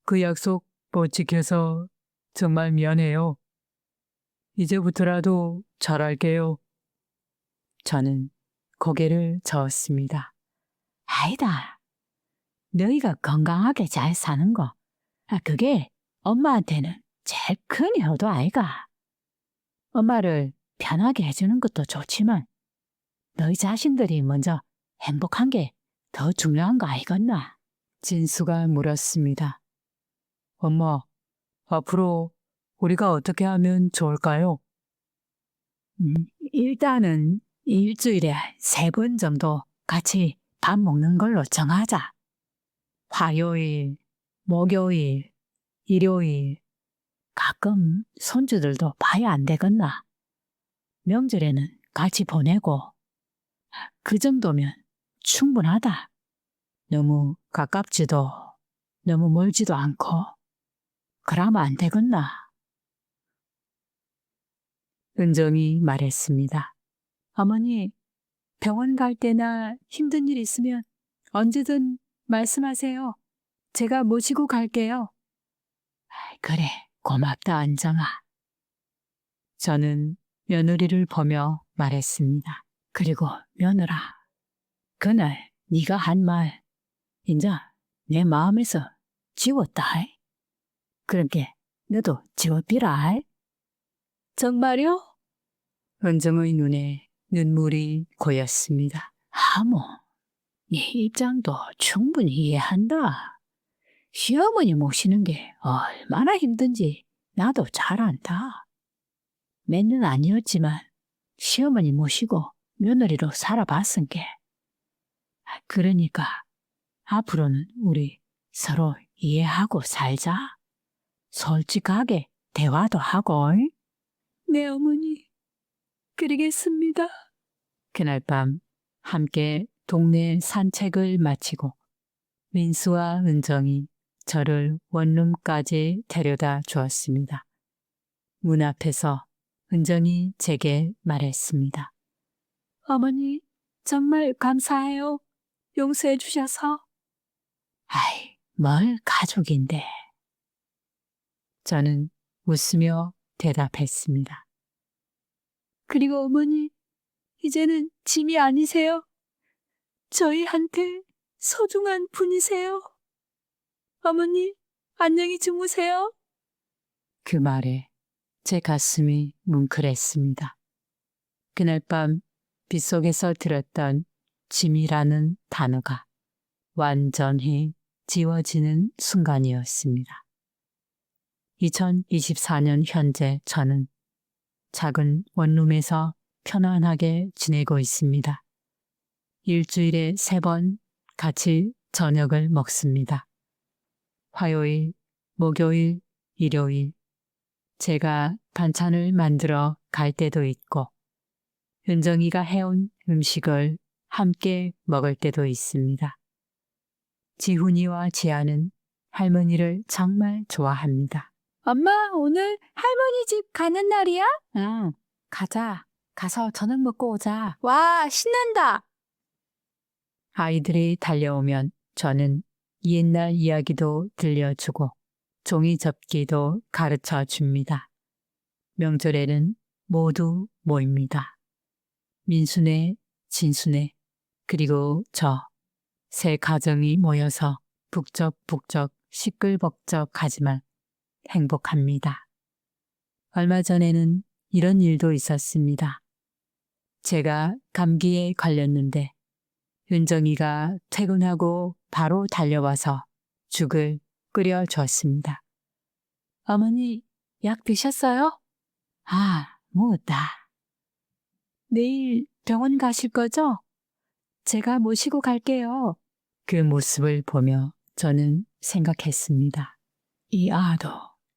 [SPEAKER 2] 그 약속 못 지켜서 정말 미안해요. 이제부터라도 잘할게요. 저는 고개를 저었습니다. 아니다. 너희가 건강하게 잘 사는 거, 그게 엄마한테는 제일 큰 효도 아이가. 엄마를 편하게 해주는 것도 좋지만 너희 자신들이 먼저 행복한 게 더 중요한 거 아니겠나? 진수가 물었습니다. 엄마, 앞으로 우리가 어떻게 하면 좋을까요? 일단은 일주일에 3번 정도 같이 밥 먹는 걸로 정하자. 화요일, 목요일, 일요일. 가끔 손주들도 봐야 안 되겠나? 명절에는 같이 보내고. 그 정도면 충분하다. 너무 가깝지도 너무 멀지도 않고. 그러면 안 되겠나? 은정이 말했습니다. 어머니, 병원 갈 때나 힘든 일 있으면 언제든 말씀하세요. 제가 모시고 갈게요. 그래, 고맙다, 은정아. 저는 며느리를 보며 말했습니다. 그리고 며느라, 그날 네가 한 말, 인자 내 마음에서 지웠다. 그렇게 너도 지워비라.
[SPEAKER 1] 정말요?
[SPEAKER 2] 은정의 눈에 눈물이 고였습니다. 하모, 네 입장도 충분히 이해한다. 시어머니 모시는 게 얼마나 힘든지 나도 잘 안다. 맨은 아니었지만 시어머니 모시고 며느리로 살아봤은 게. 그러니까 앞으로는 우리 서로 이해하고 살자. 솔직하게 대화도 하고.
[SPEAKER 1] 네, 어머니. 그러겠습니다.
[SPEAKER 2] 그날 밤 함께 동네 산책을 마치고 민수와 은정이 저를 원룸까지 데려다 주었습니다. 문 앞에서 은정이 제게 말했습니다.
[SPEAKER 1] 어머니, 정말 감사해요. 용서해 주셔서.
[SPEAKER 2] 아이, 뭘 가족인데. 저는 웃으며 대답했습니다.
[SPEAKER 1] 그리고 어머니, 이제는 짐이 아니세요. 저희한테 소중한 분이세요. 어머니, 안녕히 주무세요.
[SPEAKER 2] 그 말에 제 가슴이 뭉클했습니다. 그날 밤 빗속에서 들었던 짐이라는 단어가 완전히 지워지는 순간이었습니다. 2024년 현재 저는 작은 원룸에서 편안하게 지내고 있습니다. 일주일에 3번 같이 저녁을 먹습니다. 화요일, 목요일, 일요일 제가 반찬을 만들어 갈 때도 있고 은정이가 해온 음식을 함께 먹을 때도 있습니다. 지훈이와 지아는 할머니를 정말 좋아합니다.
[SPEAKER 1] 엄마, 오늘 할머니 집 가는 날이야?
[SPEAKER 2] 응, 가자. 가서 저녁 먹고 오자.
[SPEAKER 1] 와, 신난다.
[SPEAKER 2] 아이들이 달려오면 저는 옛날 이야기도 들려주고 종이 접기도 가르쳐 줍니다. 명절에는 모두 모입니다. 민수네, 진수네, 그리고 저 세 가정이 모여서 북적북적 시끌벅적하지만 행복합니다. 얼마 전에는 이런 일도 있었습니다. 제가 감기에 걸렸는데 은정이가 퇴근하고 바로 달려와서 죽을 끓여줬습니다. 어머니, 약 드셨어요? 아, 못다. 내일 병원 가실 거죠? 제가 모시고 갈게요. 그 모습을 보며 저는 생각했습니다. 이 아도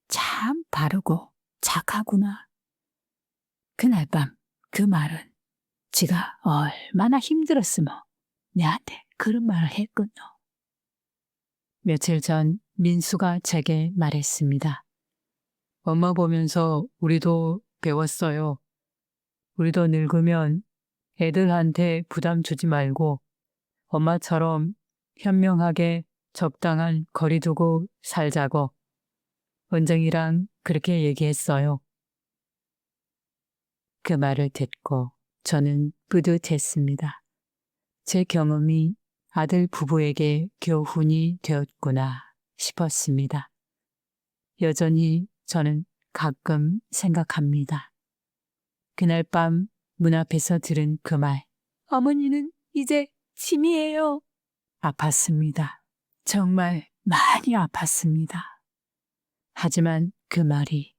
[SPEAKER 2] 참 바르고 착하구나. 그날 밤 그 말은 지가 얼마나 힘들었으면 내한테 그런 말을 했군요. 며칠 전 민수가 제게 말했습니다. 엄마 보면서 우리도 배웠어요. 우리도 늙으면 애들한테 부담 주지 말고 엄마처럼 현명하게 적당한 거리 두고 살자고 은정이랑 그렇게 얘기했어요. 그 말을 듣고 저는 뿌듯했습니다. 제 경험이 아들 부부에게 교훈이 되었구나 싶었습니다. 여전히 저는 가끔 생각합니다. 그날 밤 문 앞에서 들은 그 말.
[SPEAKER 1] 어머니는 이제 짐이에요.
[SPEAKER 2] 아팠습니다. 정말 많이 아팠습니다. 하지만 그 말이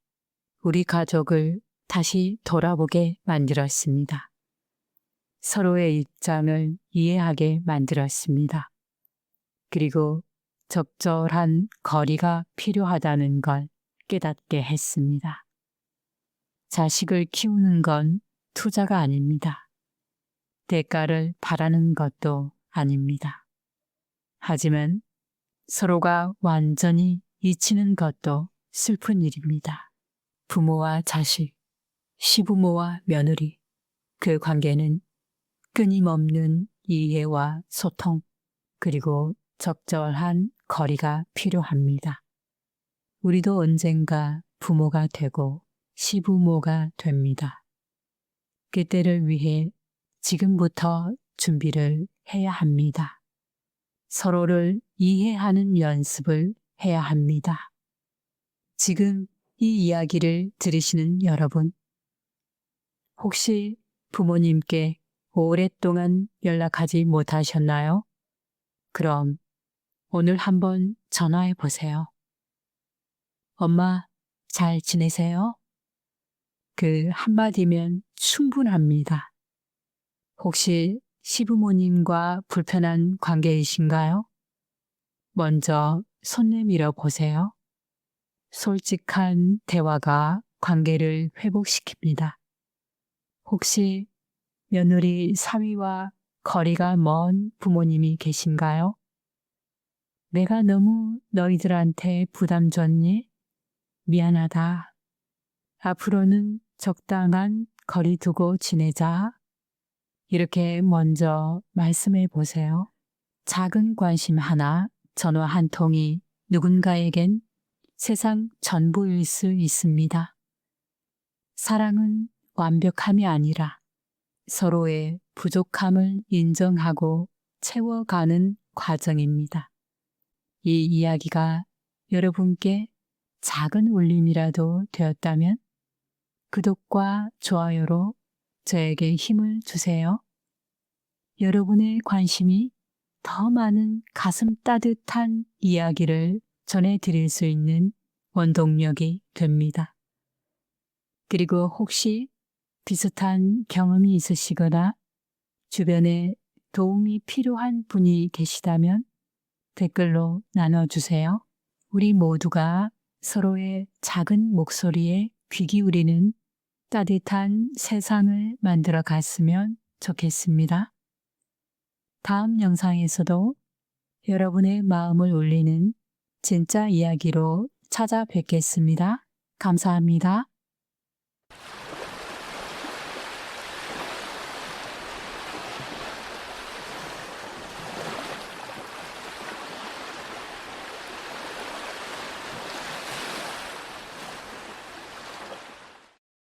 [SPEAKER 2] 우리 가족을 다시 돌아보게 만들었습니다. 서로의 입장을 이해하게 만들었습니다. 그리고 적절한 거리가 필요하다는 걸 깨닫게 했습니다. 자식을 키우는 건 투자가 아닙니다. 대가를 바라는 것도 아닙니다. 하지만 서로가 완전히 잊히는 것도 슬픈 일입니다. 부모와 자식, 시부모와 며느리, 그 관계는 끊임없는 이해와 소통, 그리고 적절한 거리가 필요합니다. 우리도 언젠가 부모가 되고 시부모가 됩니다. 그때를 위해 지금부터 준비를 해야 합니다. 서로를 이해하는 연습을 해야 합니다. 지금 이 이야기를 들으시는 여러분, 혹시 부모님께 오랫동안 연락하지 못하셨나요? 그럼 오늘 한번 전화해 보세요. 엄마, 잘 지내세요? 그 한마디면 충분합니다. 혹시 시부모님과 불편한 관계이신가요? 먼저 손 내밀어 보세요. 솔직한 대화가 관계를 회복시킵니다. 혹시 며느리 사위와 거리가 먼 부모님이 계신가요? 내가 너무 너희들한테 부담 줬니? 미안하다. 앞으로는 적당한 거리 두고 지내자. 이렇게 먼저 말씀해 보세요. 작은 관심 하나, 전화 한 통이 누군가에겐 세상 전부일 수 있습니다. 사랑은 완벽함이 아니라 서로의 부족함을 인정하고 채워가는 과정입니다. 이 이야기가 여러분께 작은 울림이라도 되었다면 구독과 좋아요로 저에게 힘을 주세요. 여러분의 관심이 더 많은 가슴 따뜻한 이야기를 전해드릴 수 있는 원동력이 됩니다. 그리고 혹시 비슷한 경험이 있으시거나 주변에 도움이 필요한 분이 계시다면 댓글로 나눠주세요. 우리 모두가 서로의 작은 목소리에 귀 기울이는 따뜻한 세상을 만들어 갔으면 좋겠습니다. 다음 영상에서도 여러분의 마음을 울리는 진짜 이야기로 찾아뵙겠습니다. 감사합니다.